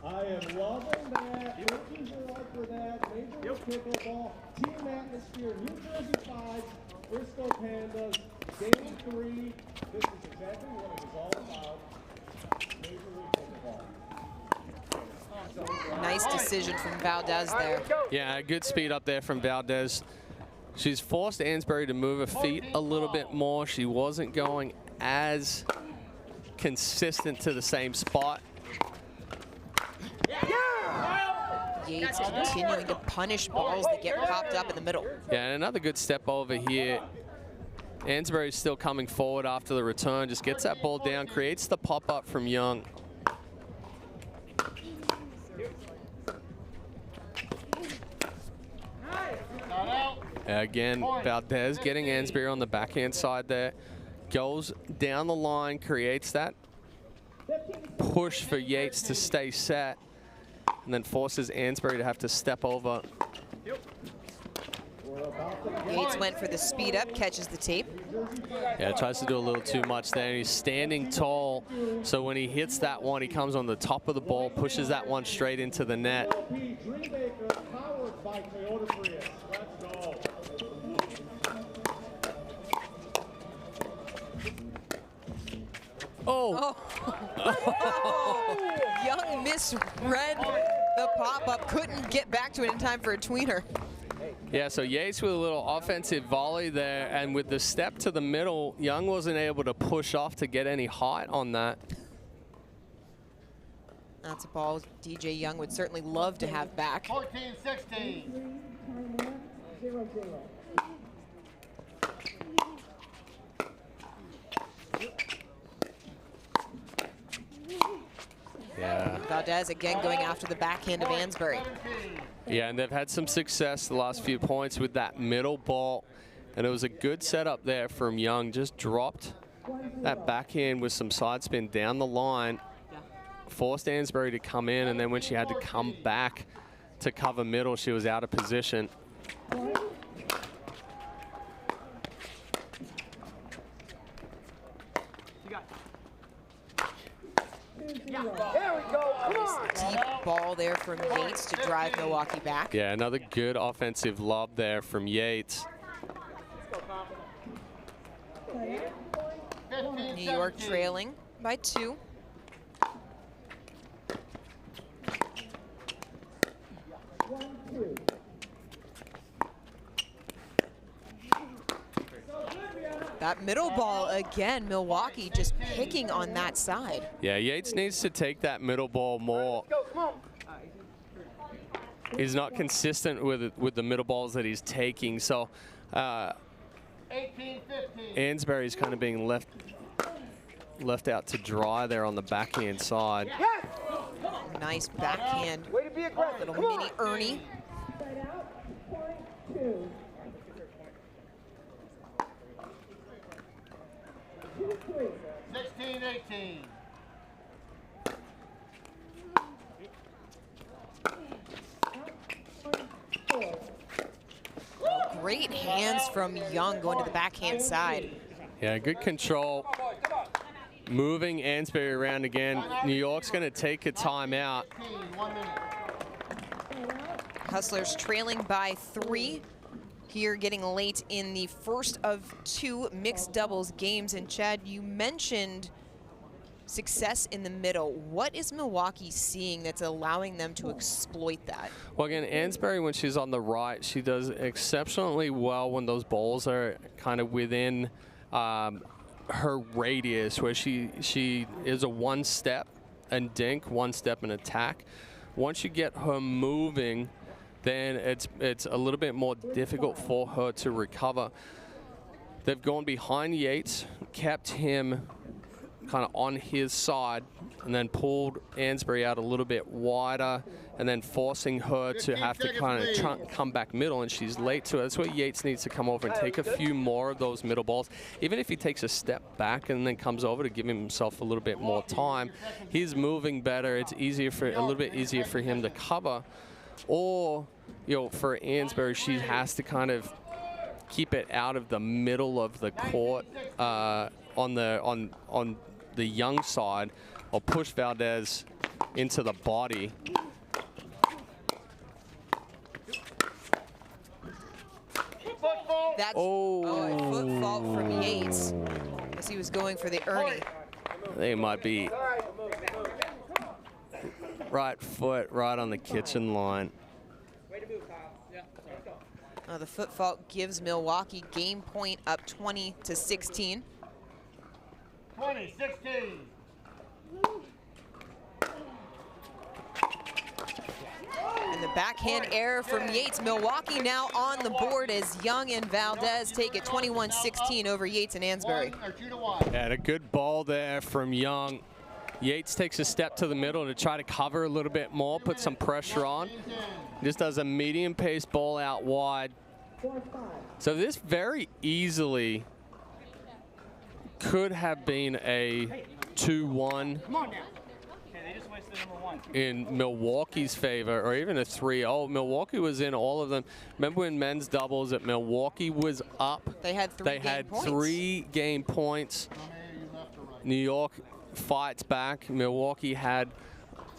I am loving that. Thank you, Gerard, for that. Major League Pickleball, team atmosphere, New Jersey Fives, Frisco Pandas, Game 3. This is exactly what it is all about. Major League Pickleball. Nice decision from Valdez there. Yeah, good speed up there from Valdez. She's forced Ansbury to move her feet a little bit more. She wasn't going as consistent to the same spot. Yates continuing to punish balls that get popped up in the middle. Yeah, and another good step over here. Ansbury's still coming forward after the return, just gets that ball down, creates the pop-up from Young. Again, Valdez getting Ansbury on the backhand side there. Goes down the line, creates that push for Yates to stay set, and then forces Ansbury to have to step over. Yates went for the speed up, catches the tape. Yeah, tries to do a little too much there, and he's standing tall, so when he hits that one, he comes on the top of the ball, pushes that one straight into the net. Dreammaker, powered by Toyota Prius. Let's go. Oh! Young misread the pop-up, couldn't get back to it in time for a tweener. Yeah, so Yates with a little offensive volley there, and with the step to the middle, Young wasn't able to push off to get any height on that. That's a ball DJ Young would certainly love to have back. 14-16. Yeah. Valdez again going after the backhand of Ansbury. Yeah, and they've had some success the last few points with that middle ball. And it was a good setup there from Young. Just dropped that backhand with some side spin down the line. Forced Ansbury to come in, and then when she had to come back to cover middle, she was out of position. There we go, come on! Deep ball there from Yates to drive Milwaukee back. Yeah, another good offensive lob there from Yates. New York trailing by 2. That middle ball again, Milwaukee just picking on that side. Yeah, Yates needs to take that middle ball more. He's not consistent with the middle balls that he's taking, so 18-15. Ansbury's kind of being left out to dry there on the backhand side. Nice backhand, little mini Ernie. 16-18. Great hands from Young going to the backhand side. Yeah, good control. Moving Ansbury around again. New York's going to take a timeout. 1 minute. Hustlers trailing by 3 here, getting late in the first of 2 mixed doubles games. And Chad, you mentioned success in the middle. What is Milwaukee seeing that's allowing them to exploit that? Well, again, Ansbury, when she's on the right, she does exceptionally well when those balls are kind of within her radius, where she is a one-step and dink, one-step and attack. Once you get her moving, then it's a little bit more difficult for her to recover. They've gone behind Yates, kept him kind of on his side, and then pulled Ansbury out a little bit wider, and then forcing her to have to kind of come back middle, and she's late to it. That's where Yates needs to come over and take a few more of those middle balls. Even if he takes a step back and then comes over to give himself a little bit more time, he's moving better. It's easier a little bit easier for him to cover. Or, you know, for Ansbury, she has to kind of keep it out of the middle of the court on the Young side, or push Valdez into the body. That's a foot fault from Yates as he was going for the Ernie. They might be right foot right on the kitchen line. The foot fault gives Milwaukee game point up 20-16. 20-16. And the backhand error from Yates. Milwaukee now on the board as Young and Valdez take it 21-16 over Yates and Ansbury. And a good ball there from Young. Yates takes a step to the middle to try to cover a little bit more, put some pressure on. Just does a medium pace ball out wide. So this very easily could have been a 2-1 in Milwaukee's favor, or even a 3-0. Milwaukee was in all of them. Remember when men's doubles that Milwaukee was up? They had 3 game points. New York fights back. Milwaukee had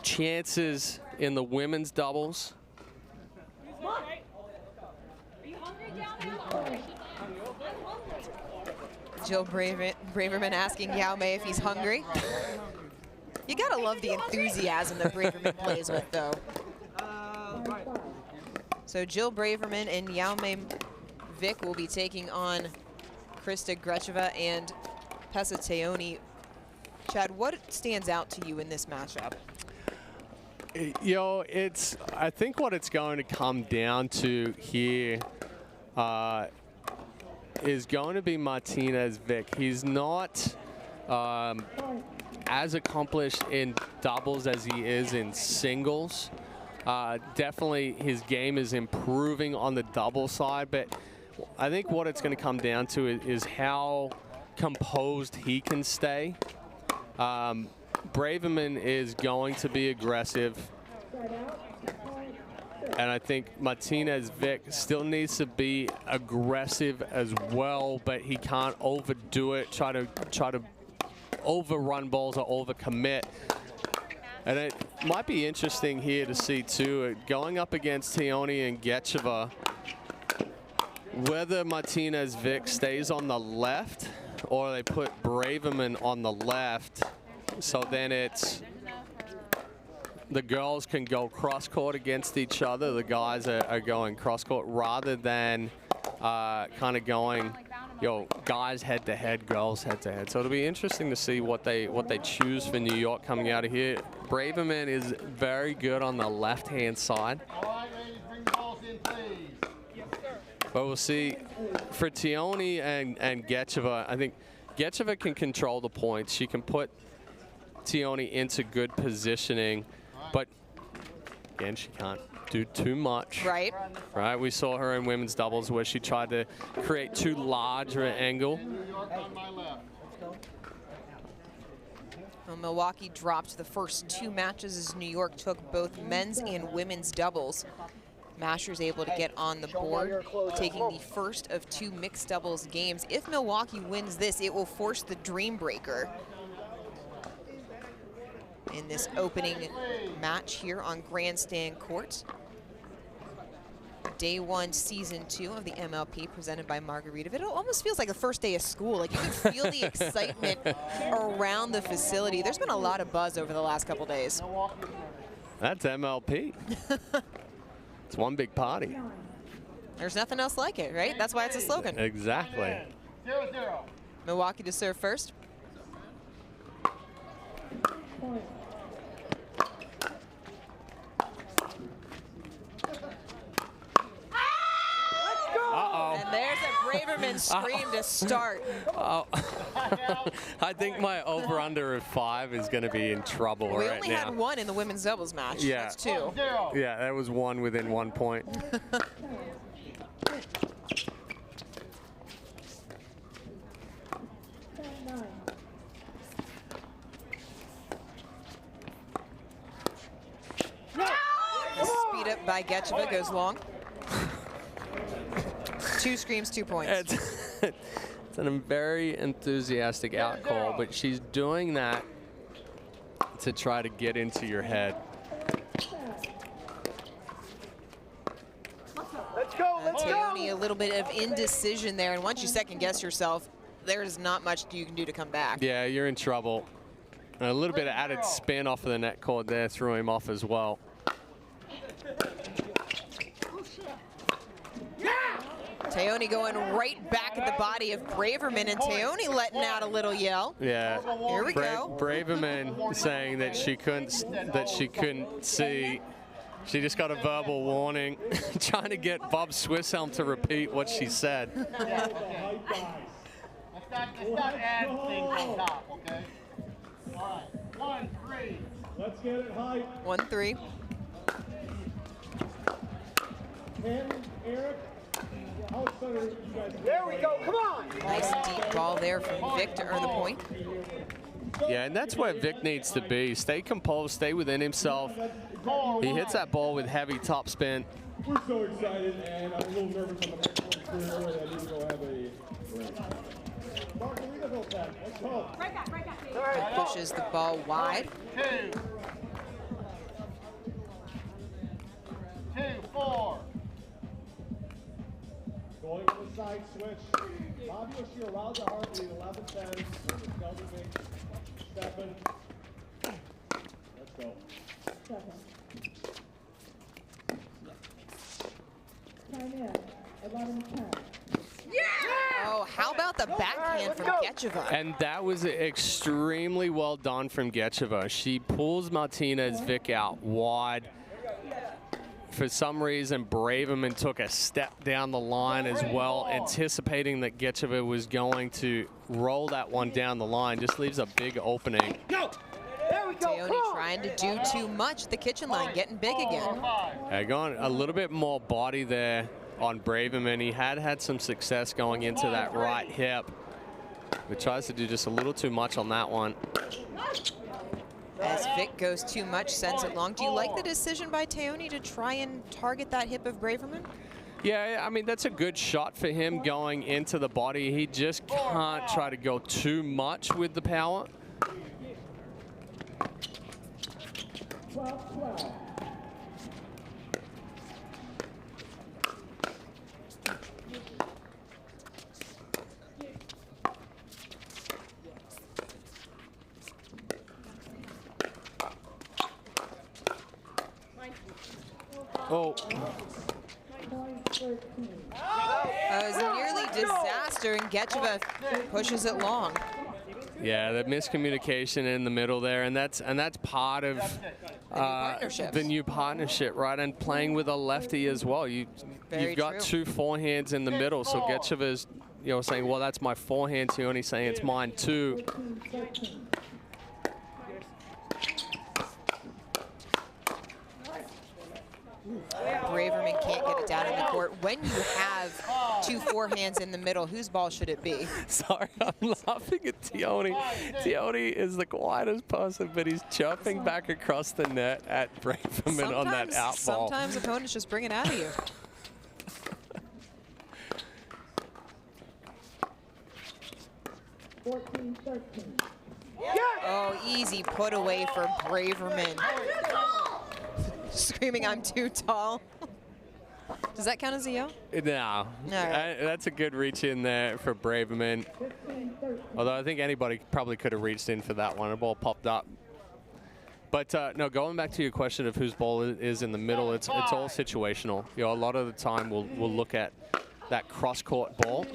chances in the women's doubles. Jill Braverman asking Yaume if he's hungry. You gotta love the enthusiasm that Braverman plays with, though. So Jill Braverman and Yaume Vic will be taking on Krista Grecheva and Pessa Teoni. Chad, what stands out to you in this matchup? You know, I think what it's going to come down to here is going to be Martinez Vic. He's not as accomplished in doubles as he is in singles. Definitely his game is improving on the double side, but I think what it's going to come down to is how composed he can stay. Braverman is going to be aggressive, and I think Martinez Vic still needs to be aggressive as well, but he can't overdo it, try to overrun balls or overcommit. And it might be interesting here to see too, going up against Teoni and Grecheva, whether Martinez Vic stays on the left or they put Braverman on the left. So then it's the girls can go cross court against each other. The guys are going cross court rather than kind of going, guys head to head, girls head to head. So it'll be interesting to see what they choose for New York coming out of here. Braverman is very good on the left-hand side. All right, ladies, bring the balls in, please. But we'll see for Teone and Gecheva. I think Gecheva can control the points. She can put Teone into good positioning, but again, she can't do too much. Right. Right. We saw her in women's doubles where she tried to create too large of an angle. New York on my left. Well, Milwaukee dropped the first 2 matches as New York took both men's and women's doubles. Masher's able to get on the board, taking the first of 2 mixed doubles games. If Milwaukee wins this, it will force the Dream Breaker in this opening match here on Grandstand Court. Day 1, Season 2 of the MLP presented by Margaritaville. It almost feels like the first day of school. Like you can feel the excitement around the facility. There's been a lot of buzz over the last couple days. That's MLP. It's one big party. There's nothing else like it, right? That's why it's a slogan. Exactly. 0-0. Milwaukee to serve first. Uh-oh. And there's a Braverman scream to start. Oh. I think my over-under of 5 is going to be in trouble We right only now. had 1 in the women's doubles match. Yeah. That's 2. Yeah, that was 1 within 1 point. The speed up by Gecheva goes long. 2 screams, 2 points. It's a very enthusiastic out call, but she's doing that to try to get into your head. Teone, a little bit of indecision there, and once you second guess yourself, there's not much you can do to come back. Yeah, you're in trouble. And a little bit of added spin off of the net cord there threw him off as well. Teone going right back at the body of Braverman, and Teone letting out a little yell. Yeah. Here we go. Braverman saying that she couldn't see. She just got a verbal warning, trying to get Bob Swisshelm to repeat what she said. Let's not add things on top, okay? All right, 1-3. Let's get it height. 1-3. Ken, Eric, outside you guys. There we go. Come on. Nice deep ball there from Vic to earn the point. Yeah, and that's where Vic needs to be. Stay composed, stay within himself. He hits that ball with heavy top spin. We're so excited, and I'm a little nervous on the next one. Early, I need to go have a break. Margaritaville time. Let's go. Break that. Pushes the ball wide. 2-4. Going to the side switch. Bobby O'Shea around the heart lead, 11-10. Stephen. Let's go. Time in, 11-10. Oh, how about the backhand from Gecheva? And that was extremely well done from Gecheva. She pulls Martinez Vic out wide. For some reason, Braverman took a step down the line as well, anticipating that Gecheva was going to roll that one down the line. Just leaves a big opening. Go. There we go. Teone trying to do too much. The kitchen line getting big again. Going a little bit more body there on Braverman. He had some success going into that right hip, but tries to do just a little too much on that one. As Vic goes too much, sends it long. Do you like the decision by Teone to try and target that hip of Braverman? Yeah, I mean, that's a good shot for him going into the body. He just can't try to go too much with the power. 12-12. Oh. Point 13. It was a nearly disaster, and Gecheva pushes it long. Yeah, the miscommunication in the middle there, and that's part of the new partnership, right? And playing with a lefty as well. You've got two forehands in the middle, so Gecheva's saying, well, that's my forehand. Teone's saying it's mine too. 13. Braverman can't get it down in the court. When you have two forehands in the middle, whose ball should it be? Sorry, I'm laughing at Teone. Teone is the quietest person, but he's jumping back across the net at Braverman on that out ball. Sometimes opponents just bring it out of you. Oh, easy put away for Braverman. Screaming, I'm too tall. Does that count as a yell? No. Right. That's a good reach in there for Braverman. Although I think anybody probably could have reached in for that one. The ball popped up. But no, going back to your question of whose ball is in the middle, it's all situational. A lot of the time we'll look at that cross-court ball.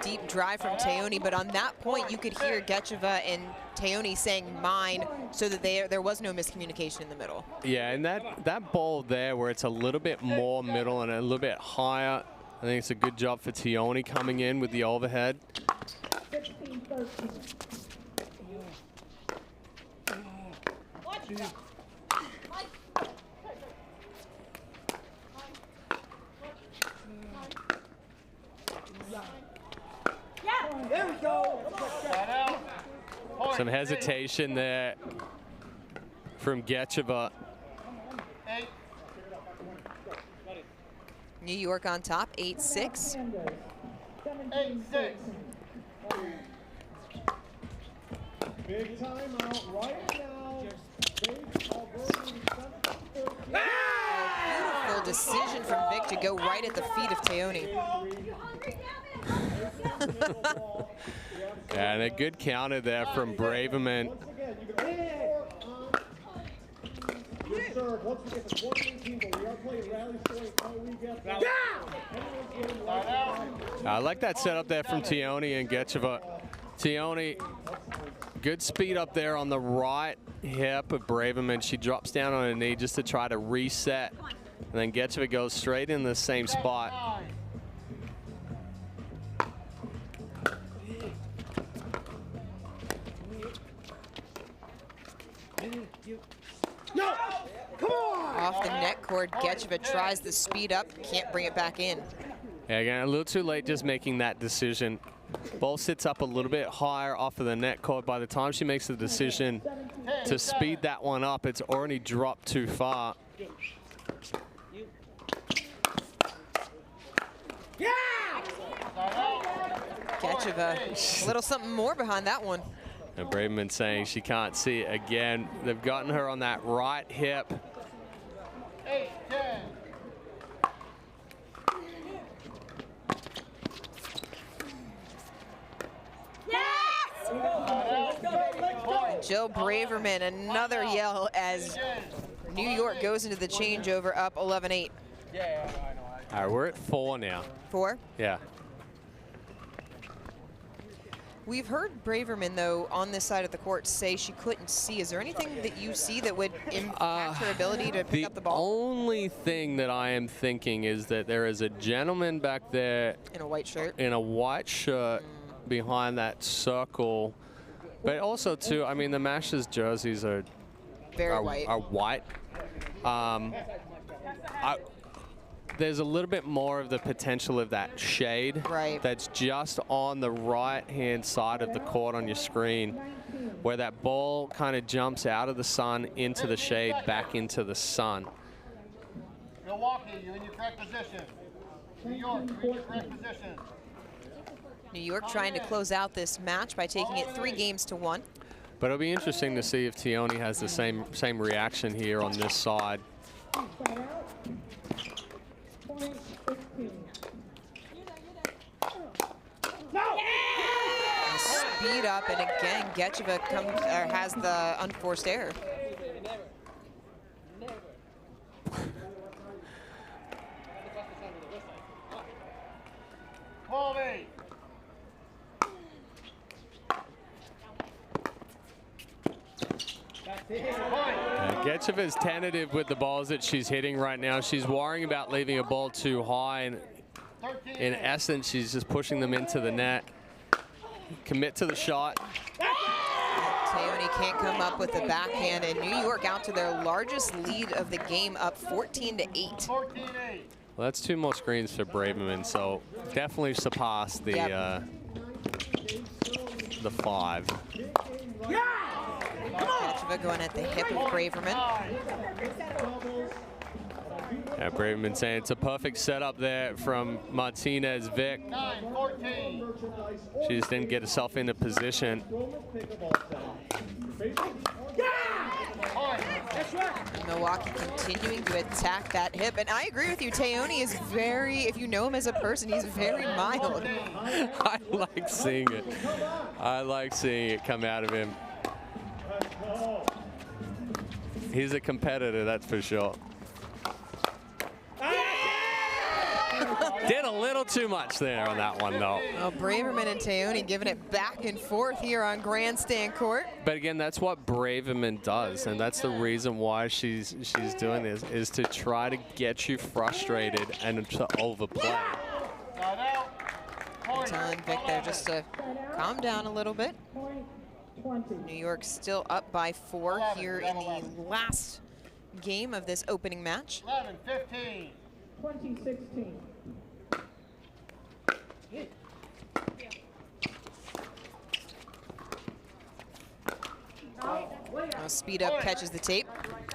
Deep drive from Teone, but on that point you could hear Gecheva and Teone saying mine, so that there was no miscommunication in the middle. Yeah, and that ball there where it's a little bit more middle and a little bit higher, I think it's a good job for Teone coming in with the overhead. 16-13. There we go. Some hesitation there from Gecheva. New York on top, 8-6. 8-6. Big timeout right now. Beautiful decision from Vic to go right at the feet of Teone. And a good counter there from Braverman. Once again, you can your serve. Once we get to 118, but we are playing rally story until we get there. I like that setup there from Teone and Gecheva. Teone, good speed up there on the right hip of Braverman. She drops down on her knee just to try to reset. And then Gecheva goes straight in the same spot. No! Come on! Off the net cord, Gecheva tries the speed up, can't bring it back in. Yeah, again, a little too late just making that decision. Ball sits up a little bit higher off of the net cord. By the time she makes the decision to speed that one up, it's already dropped too far. Gecheva, a little something more behind that one. And Braverman saying she can't see it again. They've gotten her on that right hip. 8-10. Jill Braverman, another yell as New York goes into the changeover up 11-8. All right, we're at 4 now. 4? Yeah. We've heard Braverman, though, on this side of the court say she couldn't see. Is there anything that you see that would impact her ability to pick up the ball? The only thing that I am thinking is that there is a gentleman back there in a white shirt. In a white shirt behind that Cirkul. But also, too, I mean, the Mashers jerseys are very white. Are white. There's a little bit more of the potential of that shade that's just on the right-hand side of the court on your screen, where that ball kind of jumps out of the sun into the shade, back into the sun. Milwaukee, you're in your correct position. New York, you're in your correct position. New York trying to close out this match by taking it 3-1. But it'll be interesting to see if Teone has the same reaction here on this side. speed up, and again, Getcheva has the unforced error. Getcheva is tentative with the balls that she's hitting right now. She's worrying about leaving a ball too high, and in essence, she's just pushing them into the net. Commit to the shot. Teone can't come up with the backhand, and New York out to their largest lead of the game, up 14-8. Well, that's 2 more screens for Braverman, so definitely surpass the the 5. Getcheva going at the hip of Braverman. Yeah, Braverman saying it's a perfect setup there from Martinez Vic. She just didn't get herself into position. Milwaukee continuing to attack that hip, and I agree with you. Teone is very, if you know him as a person, he's very mild. I like seeing it. I like seeing it come out of him. He's a competitor, that's for sure. Did a little too much there on that one, though. Well, Braverman and Teone giving it back and forth here on grandstand court. But again, that's what Braverman does, and that's the reason why she's doing this, is to try to get you frustrated and to overplay. I'm telling Vic there just to calm down a little bit. New York still up by 4 here in the last game of this opening match. 11-15. 2016. Speed up catches the tape.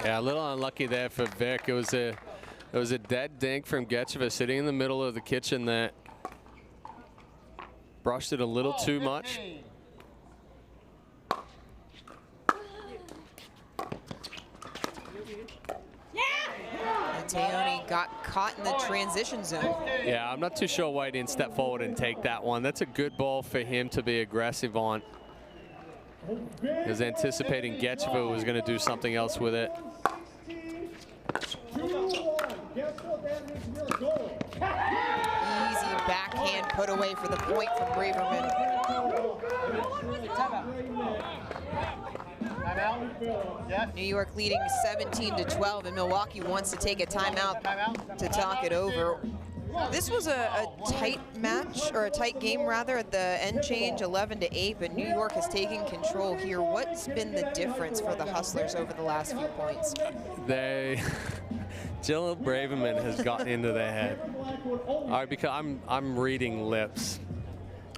Yeah, a little unlucky there for Vic. It was a dead dink from Getcheva sitting in the middle of the kitchen there. Brushed it a little too much. And Teone got caught in the transition zone. Yeah, I'm not too sure why he didn't step forward and take that one. That's a good ball for him to be aggressive on. He was anticipating Getcheva was going to do something else with it. Easy backhand put away for the point from Braverman. New York leading 17-12, and Milwaukee wants to take a timeout to talk it over. This was a tight match, or a tight game rather, at the end change, 11-8, but New York has taken control here. What's been the difference for the Hustlers over the last few points? Jill Braverman has gotten into their head. All right, because I'm reading lips.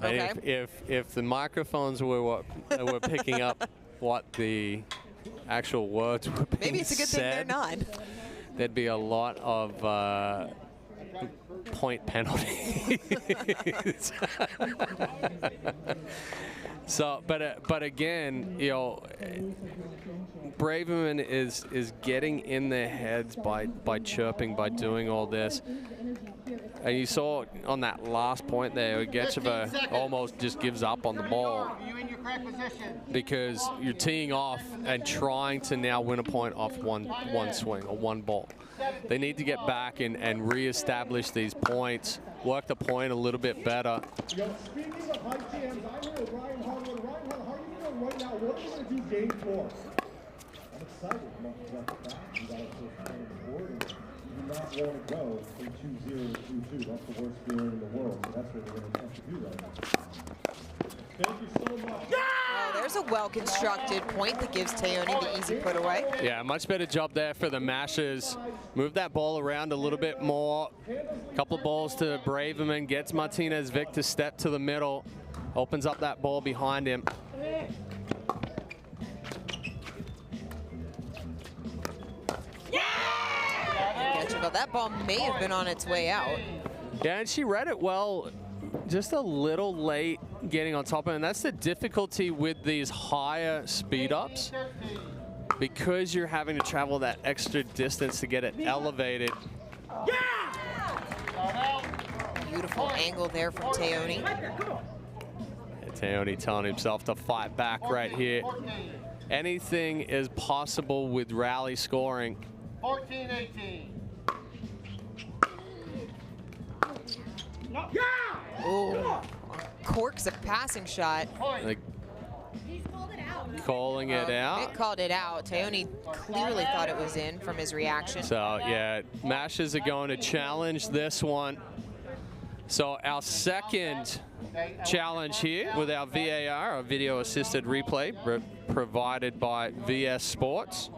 Okay. And if the microphones were picking up what the actual words were being said, maybe it's a good thing they're not. There'd be a lot of point penalties. So, but again, you know, Braverman is getting in their heads by chirping, by doing all this. And you saw on that last point there, Getcheva almost just gives up on the ball because you're teeing off and trying to now win a point off one swing or one ball. They need to get back and reestablish these points, work the point a little bit better. Speaking of high jams, I'm here with Ryan Harwood. Ryan, how are you doing right now? What are you going to do game 4? I'm excited. You got the back. You got to push forward. You do not want to go from 2-0 to 2-2. That's the worst feeling in the world. So that's what we're going to have to do right now. Thank you so much. Oh, there's a well-constructed point that gives Teone the easy put away. Yeah, much better job there for the Mashers. Move that ball around a little bit more. Couple balls to Braverman, gets Martinez Vic to step to the middle, opens up that ball behind him. Getcheva, that ball may have been on its way out. Yeah, and she read it well. Just a little late getting on top of it, and that's the difficulty with these higher speed ups, because you're having to travel that extra distance to get it elevated. Beautiful angle there from Teone. Teone telling himself to fight back right here. 14. Anything is possible with rally scoring. 14-18. Ooh. Corks a passing shot. Like, He's called it out. calling it out. It called it out. Teone clearly thought it was in from his reaction. So yeah, Mashes are going to challenge this one. So our second challenge here with our VAR, our video assisted replay, provided by VS Sports.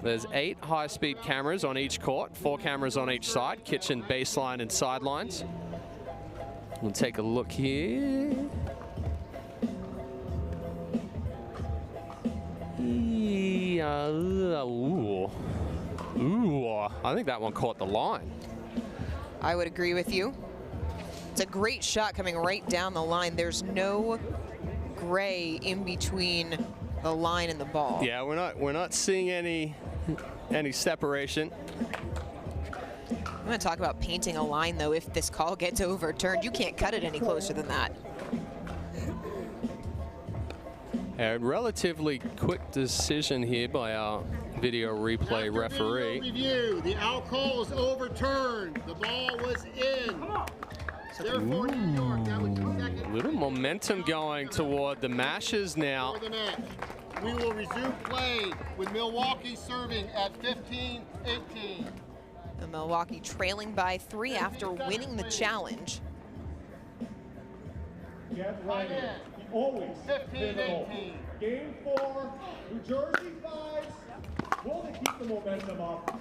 There's 8 high-speed cameras on each court, 4 cameras on each side, kitchen, baseline, and sidelines. We'll take a look here. Yeah, ooh. Ooh, I think that one caught the line. I would agree with you. It's a great shot coming right down the line. There's no gray in between the line and the ball. Yeah, we're not seeing any separation. I'm going to talk about painting a line, though. If this call gets overturned, you can't cut it any closer than that. A relatively quick decision here by our video replay After referee. Video review, the out call is overturned. The ball was in. Therefore, New York, that was the second. Little momentum going toward the Mashes now. For the net. We will resume play with Milwaukee serving at 15-18. The Milwaukee trailing by 3 after winning the challenge. Get ready. Always 15-18. Game 4, New Jersey 5s. Will they keep the momentum up?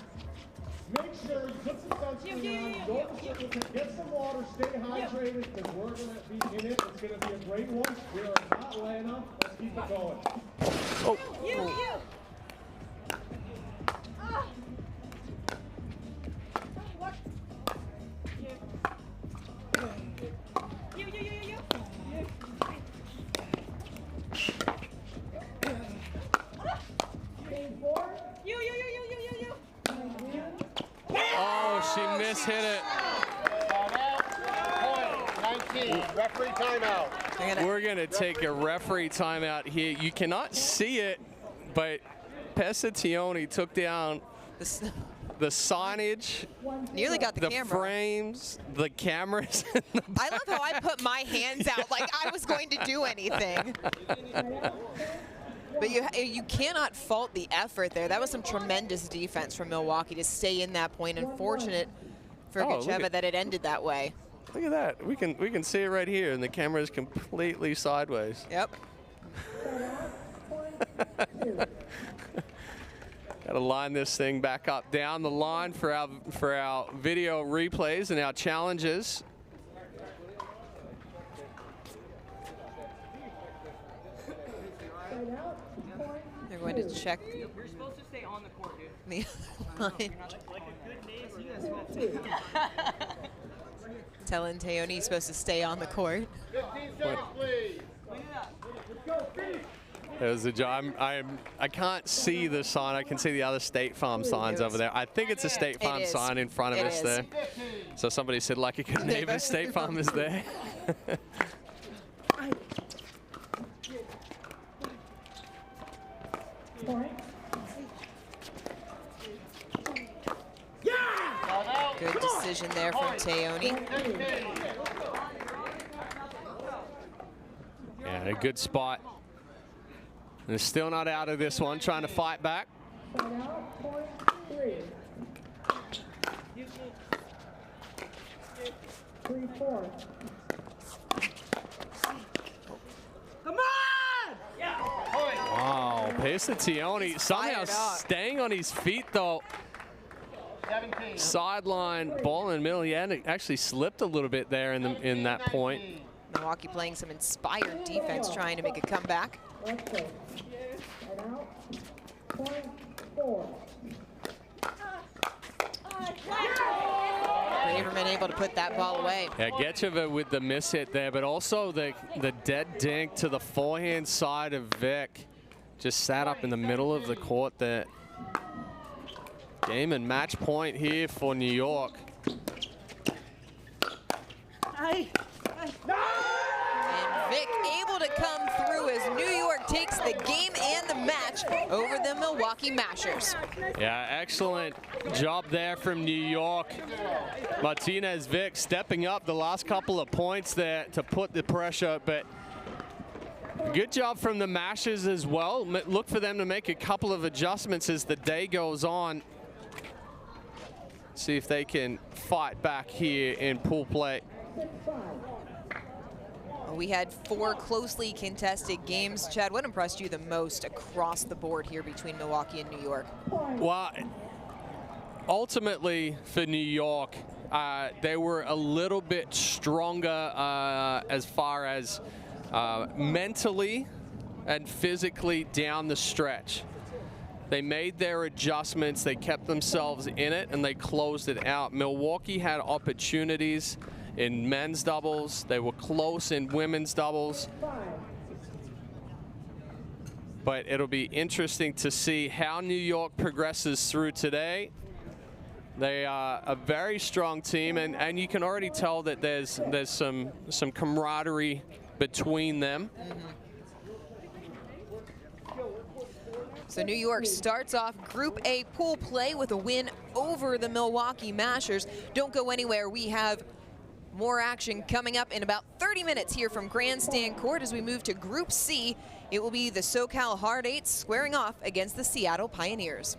Make sure you put some sunscreen on, go to Cirkul, get some water, stay hydrated, because we're going to be in it. It's going to be a great one. We are not laying up. Let's keep it going. Oh. You. What? You. Game 4. You. Oh, she mishit it. Point 19. Referee timeout. We're going to take a referee timeout here. You cannot see it, but Teone took down the signage, Nearly got the camera. frames, the cameras. I love how I put my hands out like I was going to do anything. But you cannot fault the effort there. That was some tremendous defense from Milwaukee to stay in that point. Unfortunate for Gacheva that it ended that way. Look at that. We can see it right here, and the camera is completely sideways. Yep. Got to line this thing back up down the line for our video replays and our challenges. They're going to check You're supposed to stay on the court, dude. the line. Like a good neighbor, you guys Telling Teone he's supposed to stay on the court. 15 seconds, please. There's a job. I can't see the sign. I can see the other State Farm signs over there. I think it's a State Farm sign in front of us there. So somebody said, like a good neighbor, State Farm is there. Good decision there from Teone. Yeah, a good spot. They're still not out of this one, trying to fight back. 3-4. Come on! Wow, Teone somehow Fired up. staying on his feet though. 17. Sideline ball in the middle. Yeah, and it actually slipped a little bit there in that point. Milwaukee playing some inspired defense, trying to make a comeback. Let's go. Right out. Point 4. Braverman able to put that ball away. Yeah, Gacheva with the miss hit there, but also the dead dink to the forehand side of Vic. Just sat up in the middle of the court there. Game and match point here for New York. Hey. Vic able to come through as New York takes the game and the match over the Milwaukee Mashers. Yeah, excellent job there from New York. Martinez Vic stepping up the last couple of points there to put the pressure, but good job from the Mashers as well. Look for them to make a couple of adjustments as the day goes on. See if they can fight back here in pool play. We had 4 closely contested games. Chad, what impressed you the most across the board here between Milwaukee and New York? Well, ultimately for New York, they were a little bit stronger as far as mentally and physically down the stretch. They made their adjustments, they kept themselves in it, and they closed it out. Milwaukee had opportunities in men's doubles. They were close in women's doubles. But it'll be interesting to see how New York progresses through today. They are a very strong team, and you can already tell that there's some camaraderie between them. So New York starts off Group A pool play with a win over the Milwaukee Mashers. Don't go anywhere. We have more action coming up in about 30 minutes here from Grandstand Court as we move to Group C. It will be the SoCal Hard Eights squaring off against the Seattle Pioneers.